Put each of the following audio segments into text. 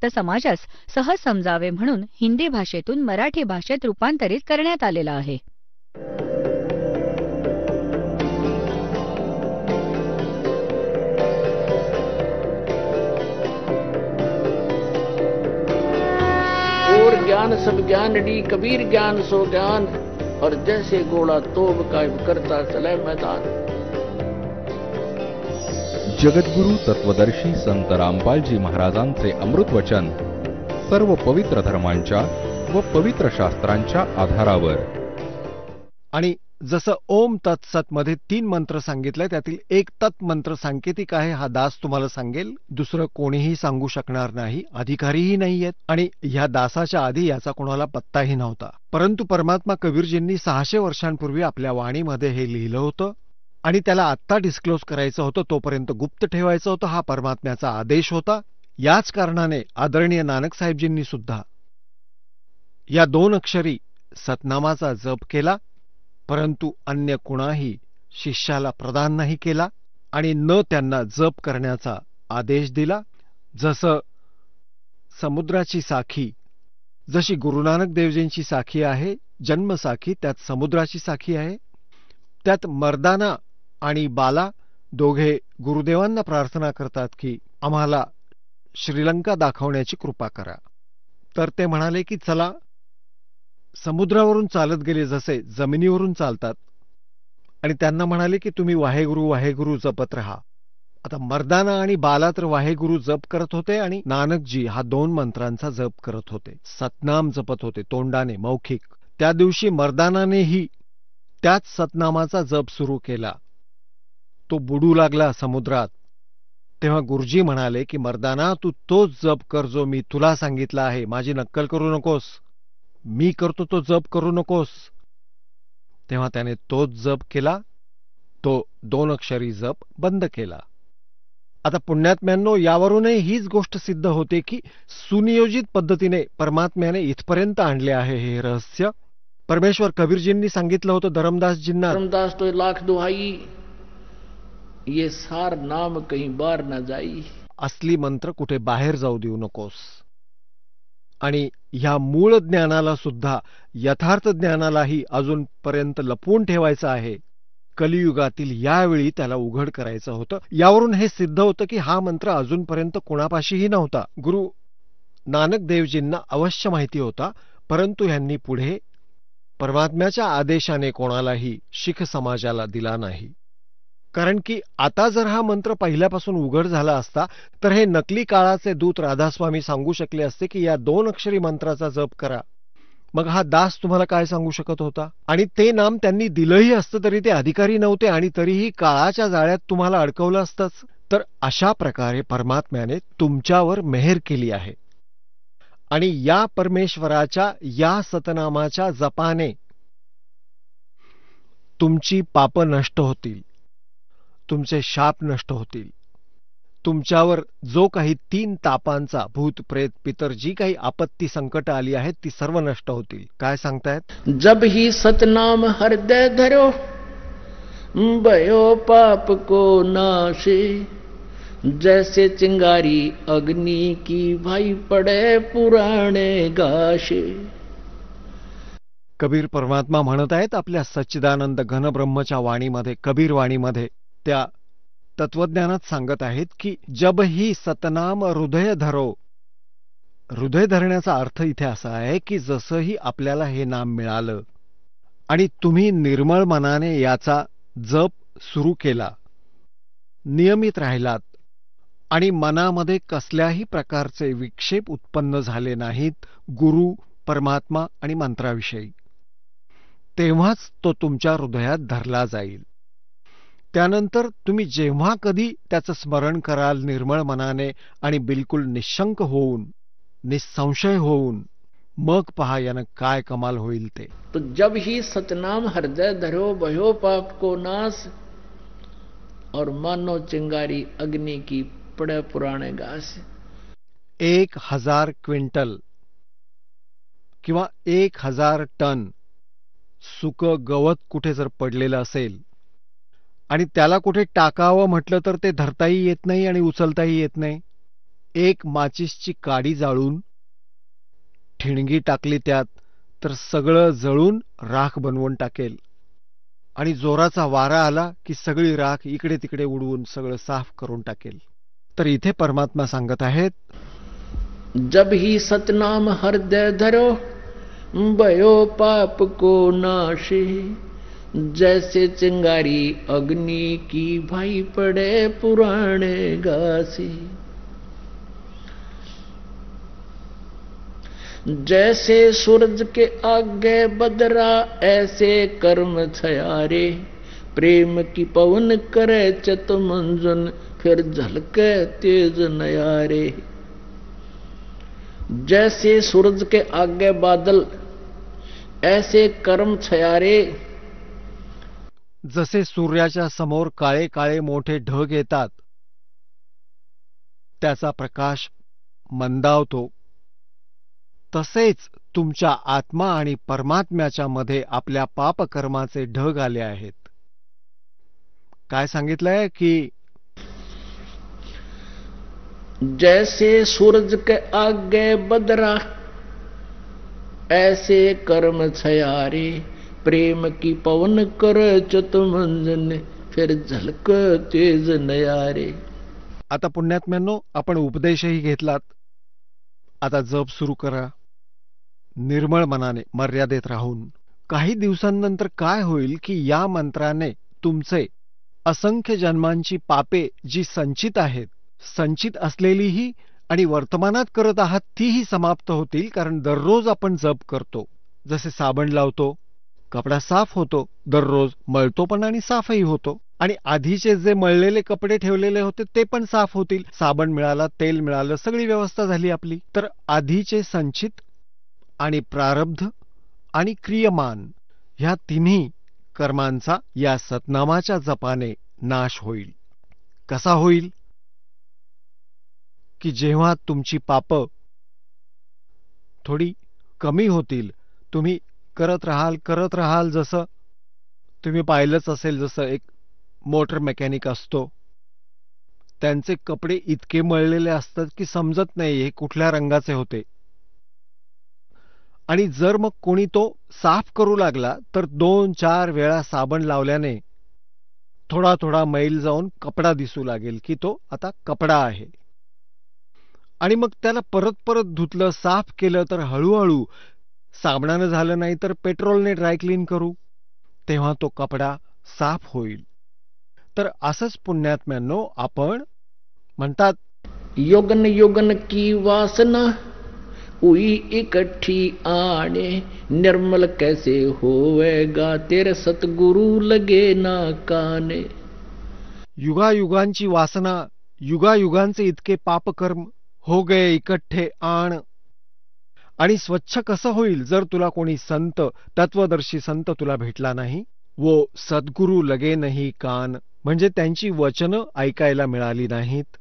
भक्त समाजास सहज समजावे म्हणून हिंदी भाषेतून मराठी भाषेत रूपांतरित करण्यात आलेला आहे. और ज्ञान सब ज्ञानड़ी कबीर ज्ञान सो ज्ञान और जैसे घोड़ा तोब कायम करता चले मैदान. जगद्गुरु तत्वदर्शी संत रामपालजी महाराजांचे अमृत वचन सर्व पवित्र धर्मांच्या व पवित्र शास्त्रांच्या आधारावर. आणि जसं ओम तत्सत मध्ये 3 मंत्र सांगितले त्यातील एक तत् मंत्र सांकेतिक आहे, हा दास तुम्हाला सांगेल. दुसरं कोणीही सांगू शकणार नाही, अधिकारीही नाहीयेत आणि ह्या दासाच्या आधी याचा कोणाला पत्ताही नव्हता. परंतु परमात्मा कबीरजींनी 600 वर्षांपूर्वी आपल्या वाणीमध्ये हे लिहिलं होतं आणि त्याला आत्ता डिस्क्लोज करायचं होतं, तोपर्यंत गुप्त ठेवायचं होतं. हा परमात्म्याचा आदेश होता. याच कारणाने आदरणीय नानक साहेबजींनी सुद्धा या 2 अक्षरी सतनामाचा जप केला, परंतु अन्य कुणाही शिष्याला प्रदान नाही केला आणि न त्यांना जप करण्याचा आदेश दिला. जसं समुद्राची साखी, जशी गुरुनानक देवजींची साखी आहे जन्मसाखी, त्यात समुद्राची साखी आहे. त्यात मर्दाना आणि बाला दोघे गुरुदेवांना प्रार्थना करतात की आम्हाला श्रीलंका दाखवण्याची कृपा करा. तर ते म्हणाले की चला, समुद्रावरून चालत गेले जसे जमिनीवरून चालतात, आणि त्यांना म्हणाले की तुम्ही वाहेगुरु वाहेगुरु जपत राहा. आता मर्दाना आणि बाला तर वाहेगुरु जप करत होते आणि नानकजी हा 2 मंत्रांचा जप करत होते, सतनाम जपत होते तोंडाने मौखिक. त्या दिवशी मर्दानानेही त्याच सतनामाचा जप सुरू केला. तो बुडू लागला समुद्रात. तेव्हा गुरुजी म्हणाले की मर्दाना, तू तोच जप कर जो मी तुला सांगितला आहे, माझी नक्कल करू नकोस, मी करतो तो जप करू नकोस. तेव्हा त्याने तोच जप केला, तो 2 अक्षरी जप बंद केला. आता पुण्यात्म्यांनो, यावरूनही हीच गोष्ट सिद्ध होते की सुनियोजित पद्धतीने परमात्म्याने इथपर्यंत आणले आहे हे रहस्य. परमेश्वर कबीरजींनी सांगितलं होतं धर्मदासजींना, धर्मदास तो लाख दुहाई, ये सार नाम कहीं बार न जाई. असली मंत्र कुठे बाहेर जाऊ देऊ नकोस. आणि ह्या मूळ ज्ञानाला सुद्धा, यथार्थ ज्ञानालाही अजूनपर्यंत लपवून ठेवायचं आहे. कलियुगातील यावेळी त्याला उघड करायचं होतं. यावरून हे सिद्ध होतं की हा मंत्र अजूनपर्यंत कोणापाशीही नव्हता. गुरु नानक देवजींना अवश्य माहिती होता, परंतु ह्यांनी पुढे परमात्म्याच्या आदेशाने कोणालाही शीख समाजाला दिला नाही. कारण की आता जर हा मंत्र पहिल्यापासून उघड झाला असता तर हे नकली काळाचे दूत राधास्वामी सांगू शकले असते की या 2 अक्षरी मंत्राचा जप करा. मग हा दास तुम्हाला काय सांगू शकत होता? आणि ते नाम त्यांनी दिलंही असतं तरी ते अधिकारी नव्हते आणि तरीही काळाच्या जाळ्यात तुम्हाला अडकवलं असतंच. तर अशा प्रकारे परमात्म्याने तुमच्यावर मेहर केली आहे आणि या परमेश्वराच्या या सतनामाच्या जपाने तुमची पाप नष्ट होतील, तुमचे शाप नष्ट होतील. तुमच्यावर जो काही 3 तापांचा भूत प्रेत पितर जी काही आपत्ती संकट आली आहेत ती सर्व नष्ट होतील. काय सांगतायत? जब ही सतनाम हृदय धरो भयो पाप को नाशे, जैसे चिंगारी अग्नि की भाई पड़े पुराणे गाशे. कबीर परमात्मा म्हणत आहेत आपल्या सच्चिदानंद घनब्रह्मच्या वाणीमध्ये, कबीर वाणीमध्ये, त्या तत्वज्ञानात सांगत आहेत की जब ही सतनाम हृदय धरो. हृदय धरण्याचा अर्थ इथे असा आहे की जसंही आपल्याला हे नाम मिळालं आणि तुम्ही निर्मळ मनाने याचा जप सुरू केला, नियमित राहिलात आणि मनामध्ये कसल्याही प्रकारचे विक्षेप उत्पन्न झाले नाहीत गुरु, परमात्मा आणि मंत्राविषयी, तेव्हाच तो तुमच्या हृदयात धरला जाईल. त्यानंतर तुम्ही जेव्हा कधी त्याचं स्मरण कराल निर्मळ मनाने आणि बिलकुल निशंक होऊन, निसंशय होऊन, मग पहा यानं काय कमाल होईल ते. तो जब ही सतनाम हृदय धरो भयो पाप को नाश, और मानो चिंगारी अग्नि की पड़े पुराणे घास. 1000 क्विंटल किंवा 1000 टन सुकं गवत कुठे जर पडलेलं असेल आणि त्याला कुठे टाकावं म्हटलं तर ते धरताही येत नाही आणि उचलताही येत नाही. एक माचीसची काडी जाळून ठिणगी टाकली त्यात तर सगळं जळून राख बनवून टाकेल. आणि जोराचा वारा आला की सगळी राख इकडे तिकडे उडवून सगळं साफ करून टाकेल. तर इथे परमात्मा सांगत आहेत, जब ही सतनाम हृदय धरो भयो पाप को नाशे, जैसे चिंगारी अग्नि की भाई पड़े पुराने घासे, जैसे सूरज के आगे बदरा ऐसे कर्म छयारे, प्रेम की पवन करे चत मंजन फिर झलके तेज नयारे. जैसे सूरज के आगे बादल ऐसे कर्म छयारे, जसे सूर्याच्या समोर काळे काळे मोठे ढग येतात त्याचा प्रकाश मंदावतो, तसेच तुमच्या आत्मा आणि परमात्म्याच्या मध्ये आपल्या पापकर्माचे ढग आले आहेत. काय सांगितलंय की जैसे सूरज के आगे बदरा ऐसे कर्म छयारे, प्रेम की पवन कर चत मंजन फिर झलक तेज नयारे. आता पुण्यात्म्यांनो, आपण उपदेशही घेतलात. आता जप सुरू करा निर्मळ मनाने, मर्यादेत राहून. काही दिवसांनंतर काय होईल की या मंत्राने तुमचे असंख्य जन्मांची पापे जी संचित आहेत, संचित असलेलीही आणि वर्तमानात करत आहात तीही समाप्त होतील. कारण दररोज आपण जप करतो, जसे साबण लावतो, कपडा साफ होतो, दररोज मळतो पण आणि साफही होतो. आणि आधीचे जे मळलेले कपडे ठेवलेले होते ते पण साफ होतील. साबण मिळाला, तेल मिळालं, सगळी व्यवस्था झाली आपली. तर आधीचे संचित आणि प्रारब्ध आणि क्रियमान ह्या तिन्ही कर्मांचा या सतनामाच्या जपाने नाश होईल. कसा होईल? की जेव्हा तुमची पाप थोडी कमी होतील, तुम्ही करत राहाल. जसं तुम्ही पाहिलंच असेल, जसं एक मोटर मेकॅनिक असतो, त्यांचे कपडे इतके मळलेले असतात की समजत नाही हे कुठल्या रंगाचे होते. आणि जर मग कोणी तो साफ करू लागला तर 2-4 वेळा साबण लावल्याने थोडा थोडा मैल जाऊन कपडा दिसू लागेल की तो आता कपडा आहे. आणि मग त्याला परत परत धुतलं, साफ केलं तर हळूहळू साबणानं झालं नाही तर पेट्रोलने ड्राय क्लीन करू, तेव्हा तो कपडा साफ होईल. तर असंच पुण्यात्म्यांनो, आपण म्हणतात युगन युगन की वासना हुई इकट्ठी आने, निर्मल कैसे होवेगा तेरे सतगुरु लगे ना काने. युगायुगांची वासना, युगायुगांचे इतके पापकर्म हो गए इकट्ठे आण. आणि स्वच्छ कसं होईल जर तुला कोणी संत, तत्वदर्शी संत तुला भेटला नाही. वो सद्गुरु लगे नाही कान, म्हणजे त्यांची वचनं ऐकायला मिळाली नाहीत.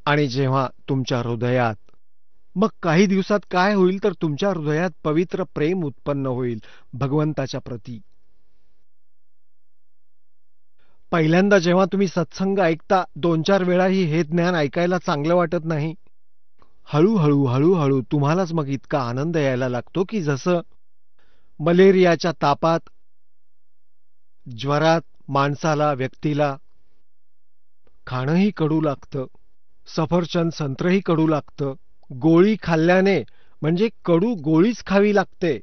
आणि जेव्हा तुमच्या हृदयात, मग काही दिवसात काय होईल तर तुमच्या हृदयात पवित्र प्रेम उत्पन्न होईल भगवंताच्या प्रती. पहिल्यांदा जेव्हा तुम्ही सत्संग ऐकता 2-4 वेळाही हे ज्ञान ऐकायला चांगलं वाटत नाही. हळूहळू हळूहळू तुम्हालाच मग इतका आनंद यायला लागतो की जसं मलेरियाच्या तापात, ज्वरात माणसाला, व्यक्तीला खाणंही कडू लागतं, सफरचंद संत्रही कडू लागतं. गोळी खाल्ल्याने म्हणजे कडू गोळीच खावी लागते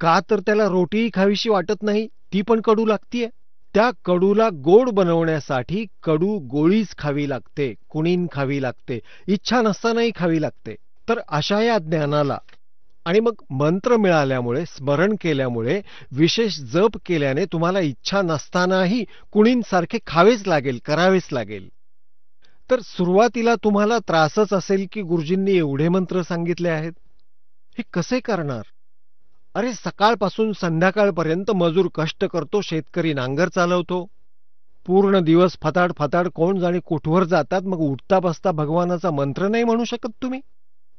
का, तर त्याला रोटीही खावीशी वाटत नाही, ती पण कडू लागतीये. त्या कडूला गोड बनवण्यासाठी कडू गोळीच खावी लागते, कुणीन खावी लागते, इच्छा नसतानाही खावी लागते. तर अशा या ज्ञानाला आणि मग मंत्र मिळाल्यामुळे, स्मरण केल्यामुळे, विशेष जप केल्याने तुम्हाला इच्छा नसतानाही कुणींसारखे खावेच लागेल, करावेच लागेल. तर सुरुवातीला तुम्हाला त्रासच असेल की गुरुजींनी एवढे मंत्र सांगितले आहेत, हे कसे करणार? अरे सकाळपासून संध्याकाळपर्यंत मजूर कष्ट करतो, शेतकरी नांगर चालवतो, पूर्ण दिवस फताड फताड कोण जाणे कुठवर जातात, मग उठता बसता भगवानाचा मंत्र नाही म्हणू शकत तुम्ही?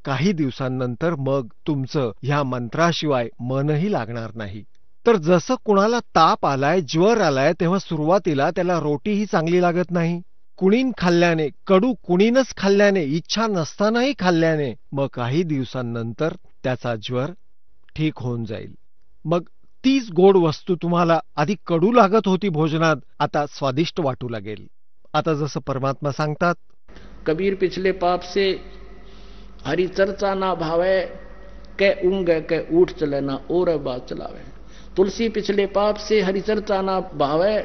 काही दिवसांनंतर मग तुमचं ह्या मंत्राशिवाय मनही लागणार नाही. तर जसं कुणाला ताप आलाय, ज्वर आलाय, तेव्हा सुरुवातीला त्याला रोटीही चांगली लागत नाही, कुणीन खाल्ल्याने, कडू कुणीनच खाल्ल्याने, इच्छा नसतानाही खाल्ल्याने मग काही दिवसांनंतर त्याचा ज्वर ठीक होऊन जाईल. मग तीच गोड वस्तू तुम्हाला आधी कडू लागत होती भोजनात, आता स्वादिष्ट वाटू लागेल. आता जसं परमात्मा सांगतात, कबीर पिछले पाप से हरि चर्चा ना भावे, कै ऊंग कै ऊठ चले ना और बात चलावे. तुलसी पिछले पाप से हरि चर्चा ना भावे,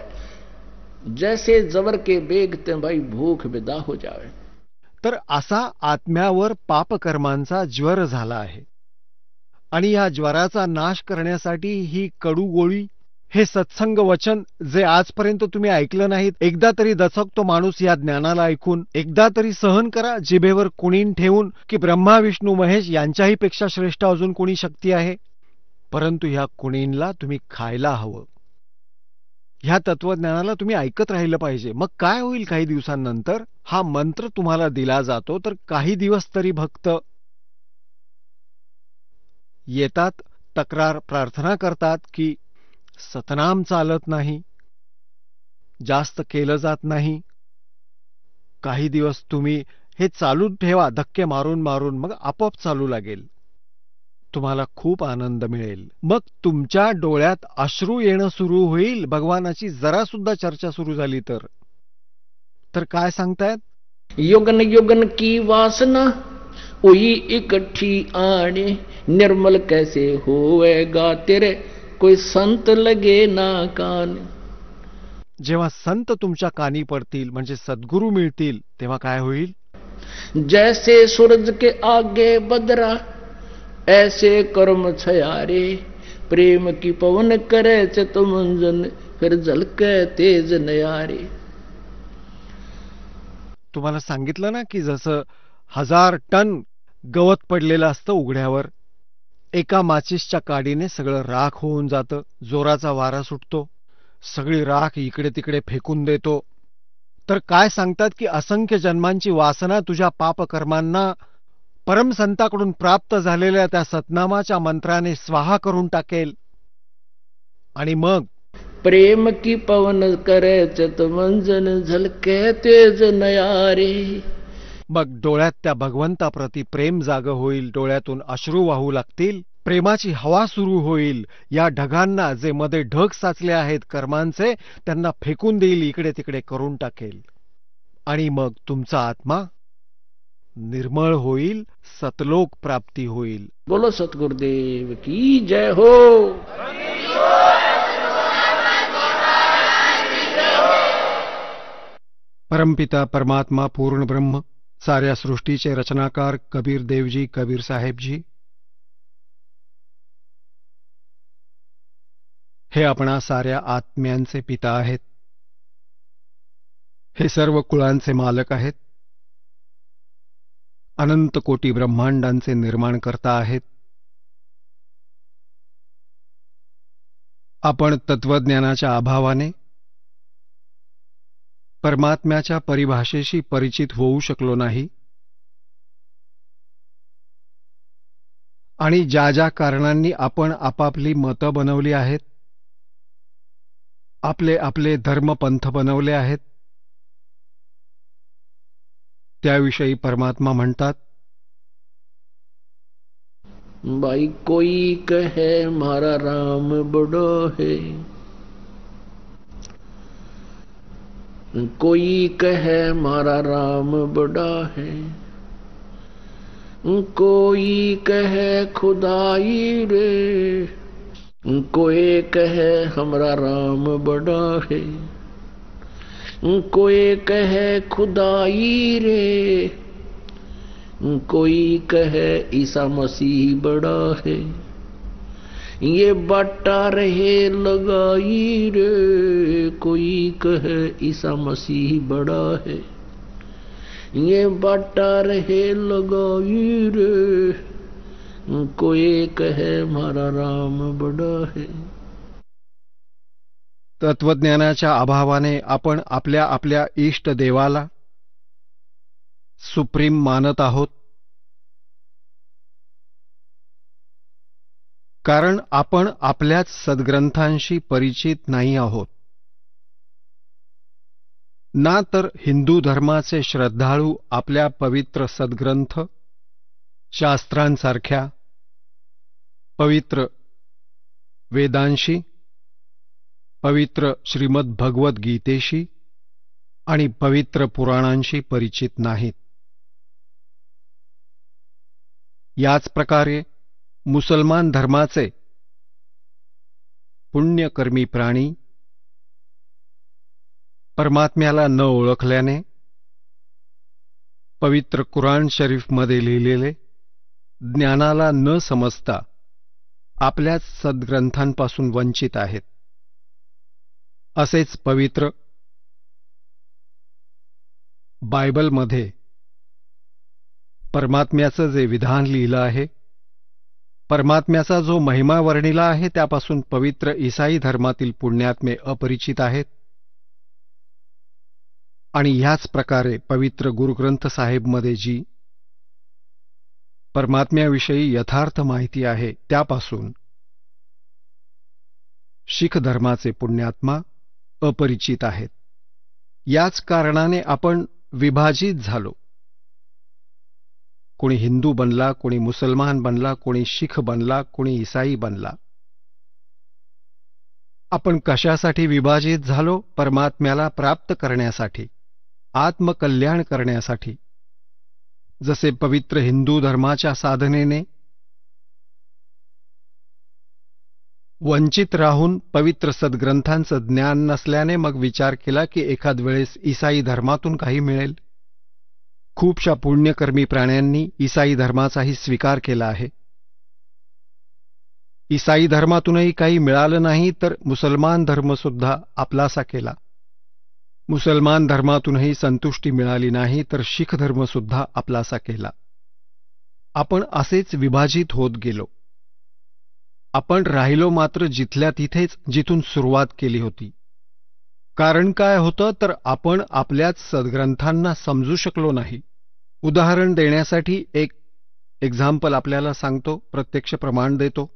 जैसे जबर के बेगते भाई भूख विदा हो जावे. तर असा आत्म्यावर पापकर्मांचा ज्वर झाला आहे. आणि या ज्वराचा नाश करण्यासाठी ही कडू गोळी, हे सत्संग वचन जे आजपर्यंत तुम्ही ऐकलं नाहीत, एकदा तरी दचकतो माणूस या ज्ञानाला ऐकून. एकदा तरी सहन करा जिभेवर कुणीन ठेवून की ब्रह्मा विष्णू महेश यांच्याही पेक्षा श्रेष्ठ अजून कोणी शक्ती आहे. परंतु ह्या कुणीनला तुम्ही खायला हवं. ह्या तत्वज्ञानाला तुम्ही ऐकत राहिलं पाहिजे. मग काय होईल? काही दिवसांनंतर हा मंत्र तुम्हाला दिला जातो, तर काही दिवस तरी भक्त येतात, तक्रार प्रार्थना करतात की सतनाम चालत नाही, जास्त केलं जात नाही. काही दिवस तुम्ही हे चालू ठेवा, धक्के मारून मारून, मग आपोआप चालू लागेल. तुम्हाला खूप आनंद मिळेल. मग तुमच्या डोळ्यात अश्रू येणं सुरू होईल, भगवानाची जरा सुद्धा चर्चा सुरू झाली तर काय सांगतायत? युगन युगन की वासना उही इकट्ठी आने, निर्मल कैसे होएगा तेरे कोई संत लगे ना कान. जेव्हा संत तुमच्या कानी पडतील, म्हणजे सद्गुरू मिळतील, तेव्हा काय होईल? जैसे सूरज के आगे बदरा, ऐसे कर्म छयारे, प्रेम की पवन करे चितमंजन, फिर झलके तेज नयारे. तुम्हाला सांगितलं ना की जसं 1000 टन गवत पडलेलं असतं उघड्यावर, एका माचीसच्या काडीने सगळं राख होऊन जातं. जोराचा वारा सुटतो, सगळी राख इकडे तिकडे फेकून देतो. तर काय सांगतात की असंख्य जन्मांची वासना तुझ्या पापकर्मांना परमसंताकडून प्राप्त झालेल्या त्या सतनामाच्या मंत्राने स्वाहा करून टाकेल. आणि मग प्रेम की पवन करे चितमंजन, झलके तेज नयारे. मग डोळ्यात त्या भगवंताप्रती प्रेम जाग होईल, डोळ्यातून अश्रू वाहू लागतील, प्रेमाची हवा सुरू होईल. या ढगांना, जे मध्ये ढग साचले आहेत कर्मांचे, त्यांना फेकून देईल, इकडे तिकडे करून टाकेल. आणि मग तुमचा आत्मा निर्मळ होईल, सतलोक प्राप्ती होईल. बोलो सतगुरुदेव की जय हो. परमपिता परमात्मा पूर्ण ब्रह्म, साऱ्या सृष्टीचे रचनाकार कबीर देवजी, कबीर साहेबजी, हे आपणा साऱ्या आत्म्यांचे पिता आहेत. हे सर्व कुळांचे मालक आहेत. अनंत कोटी ब्रह्मांडांचे निर्माण करता आहेत. आपण तत्वज्ञानाच्या अभावाने परमात्म्याच्या परिभाषेशी परिचित होऊ शकलो नाही. आणि ज्या ज्या कारणांनी आपण आपापली मतं बनवली आहेत, आपले आपले धर्मपंथ बनवले आहेत, त्याविषयी परमात्मा म्हणतात, भाई कोई कहे मारा राम बड़ो है, कोई कहे मारा राम बड़ा है, कोई कहे खुदाई रे, कोई कहे हमरा राम बड़ा है, कोई कहे खुदाई रे, कोई कहे ईसा मसीह बड़ा है, ये बाटा रहे लगाई रे, कोई कहे ईसा मसीह बड़ा है, ये बाटा रहे लगाई रे, कोई कहे मारा राम बड़ा है. तत्वज्ञानाच्या अभावाने आपण आपल्या आपल्या इष्ट देवाला सुप्रीम मानत आहोत. कारण आपण आपल्याच सद्ग्रंथांशी परिचित नाही आहोत. ना तर हिंदू धर्माचे श्रद्धाळू आपल्या पवित्र सद्ग्रंथ शास्त्रांसारख्या पवित्र वेदांशी, पवित्र श्रीमद भगवद गीतेशी आणि पवित्र पुराणांशी परिचित नाहीत. याच प्रकारे मुसलमान धर्माचे पुण्यकर्मी प्राणी परमात्म्याला न ओळखल्याने पवित्र कुराण शरीफमध्ये लिहिलेले ज्ञानाला न समजता आपल्याच सद्ग्रंथांपासून वंचित आहेत. असेच पवित्र बायबलमध्ये परमात्म्याचं जे विधान लिहिलं आहे, परमात्म्याचा जो महिमा वर्णिला आहे, त्यापासून पवित्र ईसाई धर्मातील पुण्यात्मे अपरिचित आहेत. आणि ह्याच प्रकारे पवित्र गुरुग्रंथ साहेबमध्ये जी परमात्म्याविषयी यथार्थ माहिती आहे, त्यापासून शीख धर्माचे पुण्यात्मा अपरिचित आहेत. याच कारणाने आपण विभाजित झालो. कोणी हिंदू बनला, कोणी मुसलमान बनला, कोणी शीख बनला, कोणी ईसाई बनला. आपण कशासाठी विभाजित झालो? परमात्म्याला प्राप्त करण्यासाठी, आत्मकल्याण करण्यासाठी. जसे पवित्र हिंदू धर्माच्या साधनेने वंचित राहून पवित्र सद्ग्रंथांचं ज्ञान नसल्याने मग विचार केला की एखाद वेळेस ईसाई धर्मातून काही मिळेल. खूपशा पुण्यकर्मी प्राण्यांनी ईसाई धर्माचाही स्वीकार केला आहे. ईसाई धर्मातूनही काही मिळालं नाही तर मुसलमान धर्मसुद्धा आपलासा केला. मुसलमान धर्मातूनही संतुष्टी मिळाली नाही तर शीख धर्मसुद्धा आपलासा केला. आपण असेच विभाजित होत गेलो. आपण राहिलो मात्र जिथल्या तिथेच जिथून सुरुवात केली होती. कारण काय होतं तर आपण आपल्याच सद्ग्रंथांना समजू शकलो नाही. उदाहरण देण्यासाठी एक एक्झाम्पल आपल्याला सांगतो, प्रत्यक्ष प्रमाण देतो.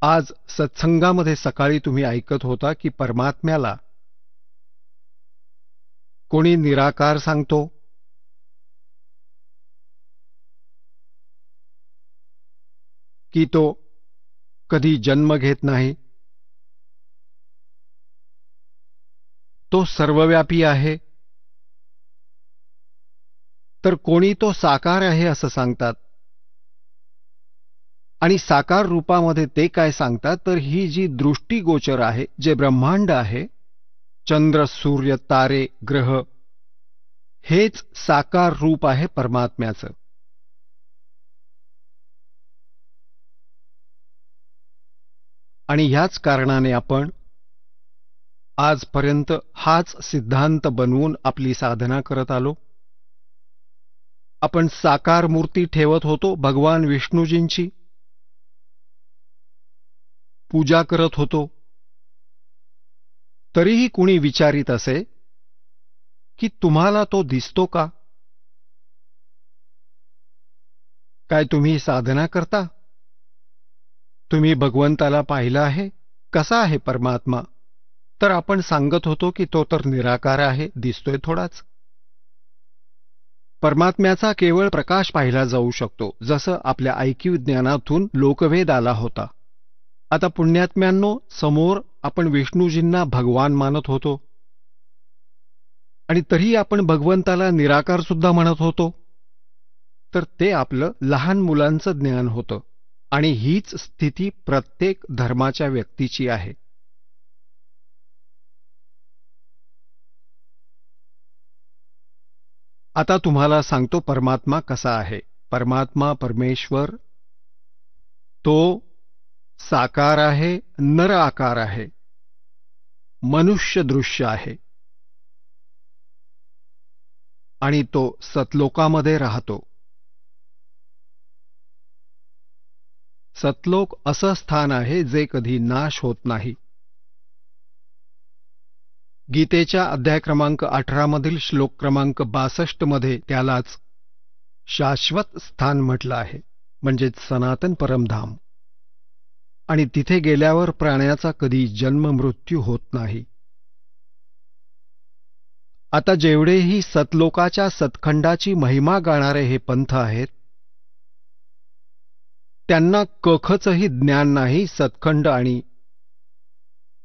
आज सत्संगामध्ये सकाळी तुम्ही ऐकत होता की परमात्म्याला कोणी निराकार सांगतो, की तो कधी जन्म घेत नाही, तो सर्वव्यापी आहे. तर कोणी तो साकार आहे असं सांगतात. आणि साकार रूपामध्ये ते काय सांगतात तर ही जी दृष्टीगोचर आहे, जे ब्रह्मांड आहे, चंद्र, सूर्य, तारे, ग्रह, हेच साकार रूप आहे परमात्म्याचं. आणि ह्याच कारणाने आपण आजपर्यंत हाच सिद्धांत बनवून आपली साधना करत आलो. आपण साकार मूर्ती ठेवत होतो, भगवान विष्णूजींची पूजा करत होतो. तरीही कुणी विचारित असे की तुम्हाला तो दिसतो का? काय तुम्ही साधना करता? तुम्ही भगवंताला पाहिलं आहे? कसा आहे परमात्मा? तर आपण सांगत होतो की तो तर निराकार आहे, दिसतोय थोडाच. परमात्म्याचा केवळ प्रकाश पाहिला जाऊ शकतो, जसं आपल्या ऐकीव ज्ञानातून लोकवेद आला होता. आता पुण्यात्म्यांनो, समोर आपण विष्णूजींना भगवान मानत होतो आणि तरी आपण भगवंताला निराकार सुद्धा म्हणत होतो. तर ते आपलं लहान मुलांचं ज्ञान होतं. आणि हीच स्थिती प्रत्येक धर्माच्या व्यक्तीची आहे. आता तुम्हाला सांगतो परमात्मा कसा आहे. परमात्मा, परमेश्वर, तो साकार आहे, नर आकार आहे, मनुष्य दृश्य आहे आणि तो सतलोकामध्ये राहतो. सतलोक असं स्थान आहे जे कधी नाश होत नाही. गीतेच्या अध्याय क्रमांक 18 मधील श्लोक क्रमांक 62 मध्ये त्यालाच शाश्वत स्थान म्हटलं आहे, म्हणजेच सनातन परमधाम. आणि तिथे गेल्यावर प्राण्याचा कधी जन्म मृत्यू होत नाही. आता जेवढेही सतलोकाच्या सतखंडाची महिमा गाणारे हे पंथ आहेत, त्यांना कखचही ज्ञान नाही सतखंड आणि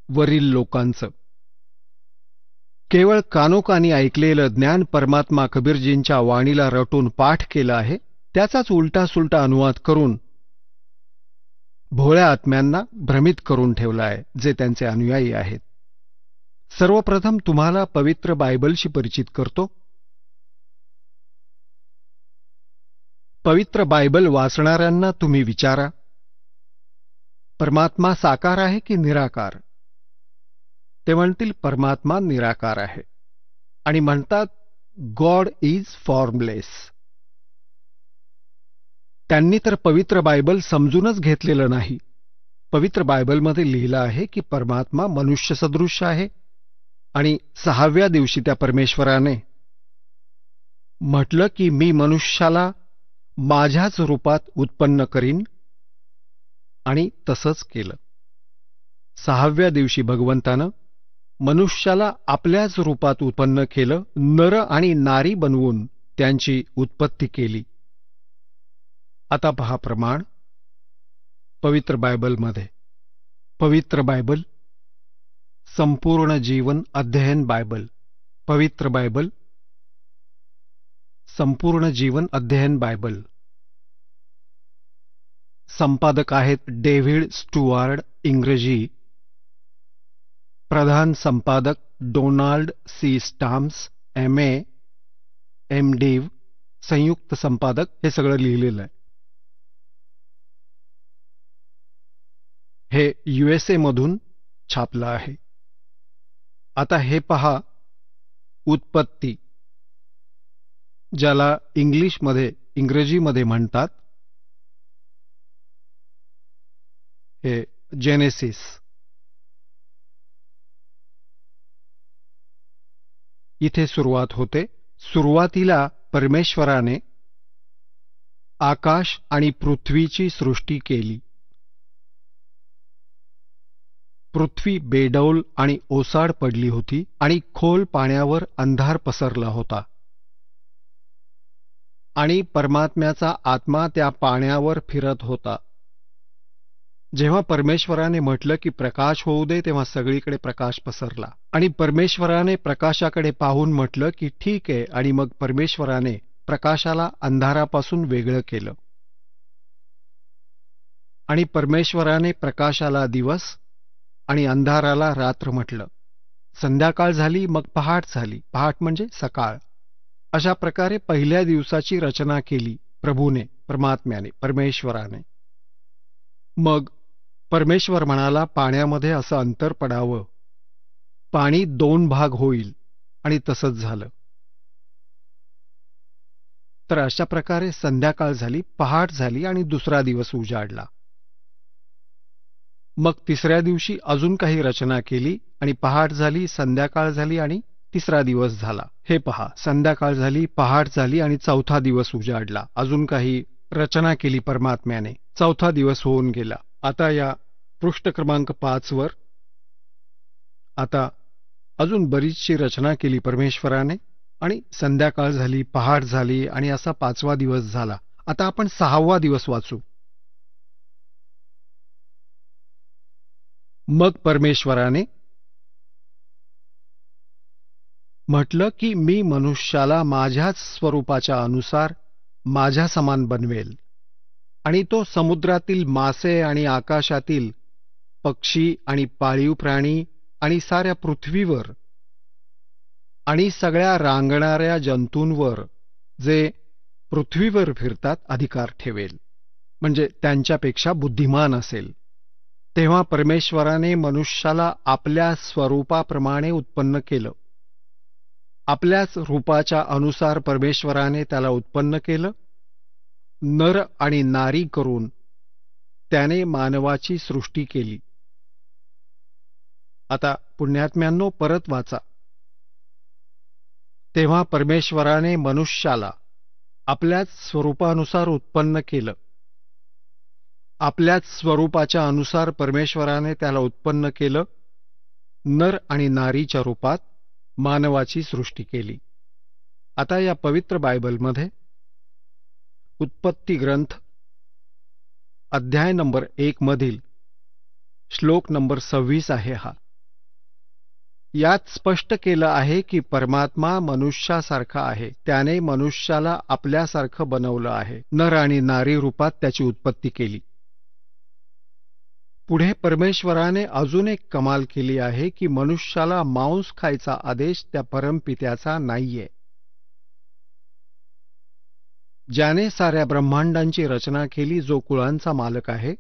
वरील लोकांचं. केवळ कानोकानी ऐकलेलं ज्ञान परमात्मा कबीरजींच्या वाणीला रटून पाठ केलं आहे, त्याचाच उलटा सुलटा अनुवाद करून भोळ्या आत्म्यांना भ्रमित करून ठेवला आहे, जे त्यांचे अनुयायी आहेत. सर्वप्रथम तुम्हाला पवित्र बायबलशी परिचित करतो. पवित्र बायबल वाचणाऱ्यांना तुम्ही विचारा, परमात्मा साकार आहे की निराकार? ते म्हणतील परमात्मा निराकार आहे आणि म्हणतात गॉड इज फॉर्मलेस. त्यांनी तर पवित्र बायबल समजूनच घेतलेलं नाही. पवित्र बायबलमध्ये लिहिलं आहे की परमात्मा मनुष्य सदृश आहे आणि 6व्या दिवशी त्या परमेश्वराने म्हटलं की मी मनुष्याला माझ्याच रूपात उत्पन्न करीन, आणि तसंच केलं. 6व्या दिवशी भगवंतानं मनुष्याला आपल्याच रूपात उत्पन्न केलं, नर आणि नारी बनवून त्यांची उत्पत्ती केली. आता पहा प्रमाण पवित्र बायबलमध्ये. पवित्र बायबल, संपूर्ण जीवन अध्ययन बायबल. पवित्र बायबल, संपूर्ण जीवन अध्ययन बायबल. संपादक आहेत डेव्हिड स्टुअर्ड, इंग्रजी. प्रधान संपादक Donald C Stamps, MA, MDiv. संयुक्त संपादक. हे सगळं लिहिलेलं आहे. हे USA मधून छापलं आहे. आता हे पहा, उत्पत्ती, ज्याला इंग्रजीमध्ये म्हणतात हे जेनेसिस. इथे सुरुवात होते. सुरुवातीला परमेश्वराने आकाश आणि पृथ्वीची सृष्टी केली. पृथ्वी बेडौल आणि ओसाड पडली होती आणि खोल पाण्यावर अंधार पसरला होता, आणि परमात्म्याचा आत्मा त्या पाण्यावर फिरत होता. जेव्हा परमेश्वराने म्हटलं की प्रकाश होऊ दे, तेव्हा सगळीकडे प्रकाश पसरला, आणि परमेश्वराने प्रकाशाकडे पाहून म्हटलं की ठीक आहे, आणि मग परमेश्वराने प्रकाशाला अंधारापासून वेगळं केलं. आणि परमेश्वराने प्रकाशाला दिवस आणि अंधाराला रात्र म्हटलं. संध्याकाळ झाली, मग पहाट झाली. पहाट म्हणजे सकाळ. अशा प्रकारे पहिल्या दिवसाची रचना केली प्रभूने, परमात्म्याने, परमेश्वराने. मग परमेश्वर म्हणाला, पाण्यामध्ये असं अंतर पडावं, पाणी 2 भाग होईल, आणि तसंच झालं. तर अशा प्रकारे संध्याकाळ झाली, पहाट झाली, आणि दुसरा दिवस उजाडला. मग तिसऱ्या दिवशी अजून काही रचना केली, आणि पहाट झाली, संध्याकाळ झाली, आणि तिसरा दिवस झाला. हे पहा, संध्याकाळ झाली, पहाट झाली, आणि चौथा दिवस उजाडला. अजून काही रचना केली परमात्म्याने, चौथा दिवस होऊन गेला. आता या पृष्ठ क्रमांक 5 वर आता अजून बरीचशी रचना केली परमेश्वराने, आणि संध्याकाळ झाली, पहाट झाली, आणि असा 5वा दिवस झाला. आता आपण 6वा दिवस वाचू. मग परमेश्वराने म्हटलं की मी मनुष्याला माझ्याच स्वरूपाच्या अनुसार माझ्या समान बनवेल, आणि तो समुद्रातील मासे आणि आकाशातील पक्षी आणि पाळीव प्राणी आणि साऱ्या पृथ्वीवर आणि सगळ्या रांगणाऱ्या जंतूंवर जे पृथ्वीवर फिरतात अधिकार ठेवेल, म्हणजे त्यांच्यापेक्षा बुद्धिमान असेल. तेव्हा परमेश्वराने मनुष्याला आपल्या स्वरूपाप्रमाणे उत्पन्न केलं. आपल्याच रूपाच्या अनुसार परमेश्वराने त्याला उत्पन्न केलं. नर आणि नारी करून त्याने मानवाची सृष्टी केली. आता पुण्यात्म्यांनो परत वाचा. तेव्हा परमेश्वराने मनुष्याला आपल्याच स्वरूपानुसार उत्पन्न केलं. आपल्याच स्वरूपाच्या अनुसार परमेश्वराने त्याला उत्पन्न केलं. नर आणि नारीच्या रूपात मानवाची सृष्टी केली. आता या पवित्र बायबलमध्ये उत्पत्ती ग्रंथ अध्याय नंबर 1 मधील श्लोक नंबर 26 आहे हा. यात स्पष्ट केलं आहे की परमात्मा मनुष्यासारखा आहे. त्याने मनुष्याला आपल्यासारखं बनवलं आहे. नर आणि नारी रूपात त्याची उत्पत्ती केली. पुढे परमेश्वराने अजून एक कमाल केली आहे की मनुष्याला मांस खायचा आदेश त्या परमपित्याचा नाहीये, ज्याने साऱ्या ब्रह्मांडांची रचना केली, जो कुळांचा मालक आहे.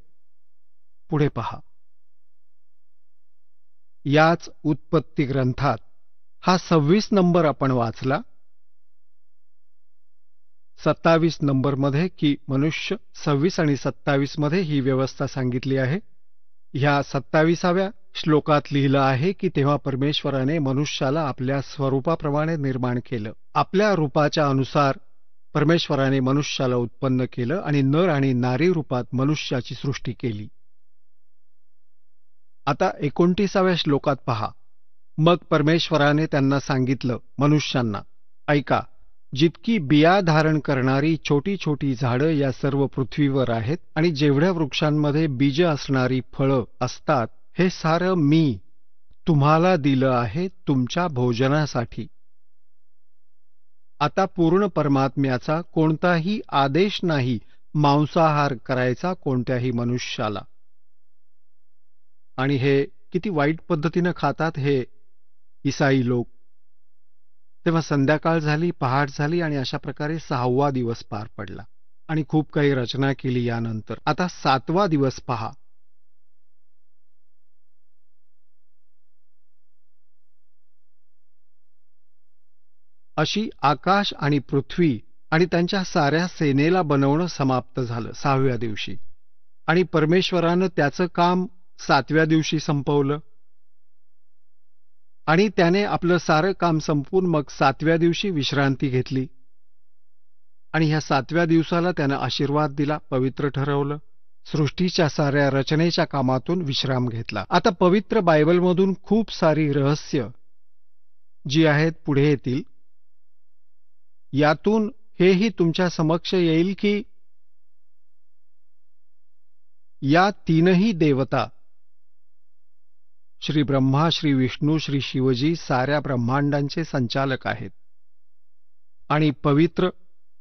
पुढे पहा, याच उत्पत्ती ग्रंथात हा 26 नंबर आपण वाचला. 27 नंबरमध्ये की मनुष्य 26 आणि 27 मध्ये ही व्यवस्था सांगितली आहे. ह्या 27व्या श्लोकात लिहिलं आहे की तेव्हा परमेश्वराने मनुष्याला आपल्या स्वरूपाप्रमाणे निर्माण केलं. आपल्या रूपाच्या अनुसार परमेश्वराने मनुष्याला उत्पन्न केलं आणि नर आणि नारी रूपात मनुष्याची सृष्टी केली. आता 29व्या श्लोकात पहा. मग परमेश्वराने त्यांना सांगितलं, मनुष्यांना, ऐका, जितकी बिया धारण करणारी छोटी छोटी झाडं या सर्व पृथ्वीवर आहेत आणि जेवढ्या वृक्षांमध्ये बीज असणारी फळं असतात, हे सारं मी तुम्हाला दिलं आहे तुमच्या भोजनासाठी. आता पूर्ण परमात्म्याचा कोणताही आदेश नाही मांसाहार करायचा कोणत्याही मनुष्याला. आणि हे किती वाईट पद्धतीनं खातात हे ईसाई लोक. तेव्हा संध्याकाळ झाली, पहाट झाली आणि अशा प्रकारे 6वा दिवस पार पडला आणि खूप काही रचना केली यानंतर. आता 7वा दिवस पहा. अशी आकाश आणि पृथ्वी आणि त्यांच्या साऱ्या सेनेला बनवणं समाप्त झालं 6व्या दिवशी. आणि परमेश्वरानं त्याचं काम 7व्या दिवशी संपवलं. आणि त्याने आपलं सारं काम संपवून मग 7व्या दिवशी विश्रांती घेतली. आणि ह्या 7व्या दिवसाला त्यानं आशीर्वाद दिला, पवित्र ठरवलं. सृष्टीच्या साऱ्या रचनेच्या कामातून विश्राम घेतला. आता पवित्र बायबलमधून खूप सारी रहस्य जी आहेत पुढे येतील. यातून हेही तुमच्या समक्ष येईल की या तीनही देवता, श्री ब्रह्मा, श्री विष्णू, श्री शिवजी, साऱ्या ब्रह्मांडांचे संचालक आहेत. आणि पवित्र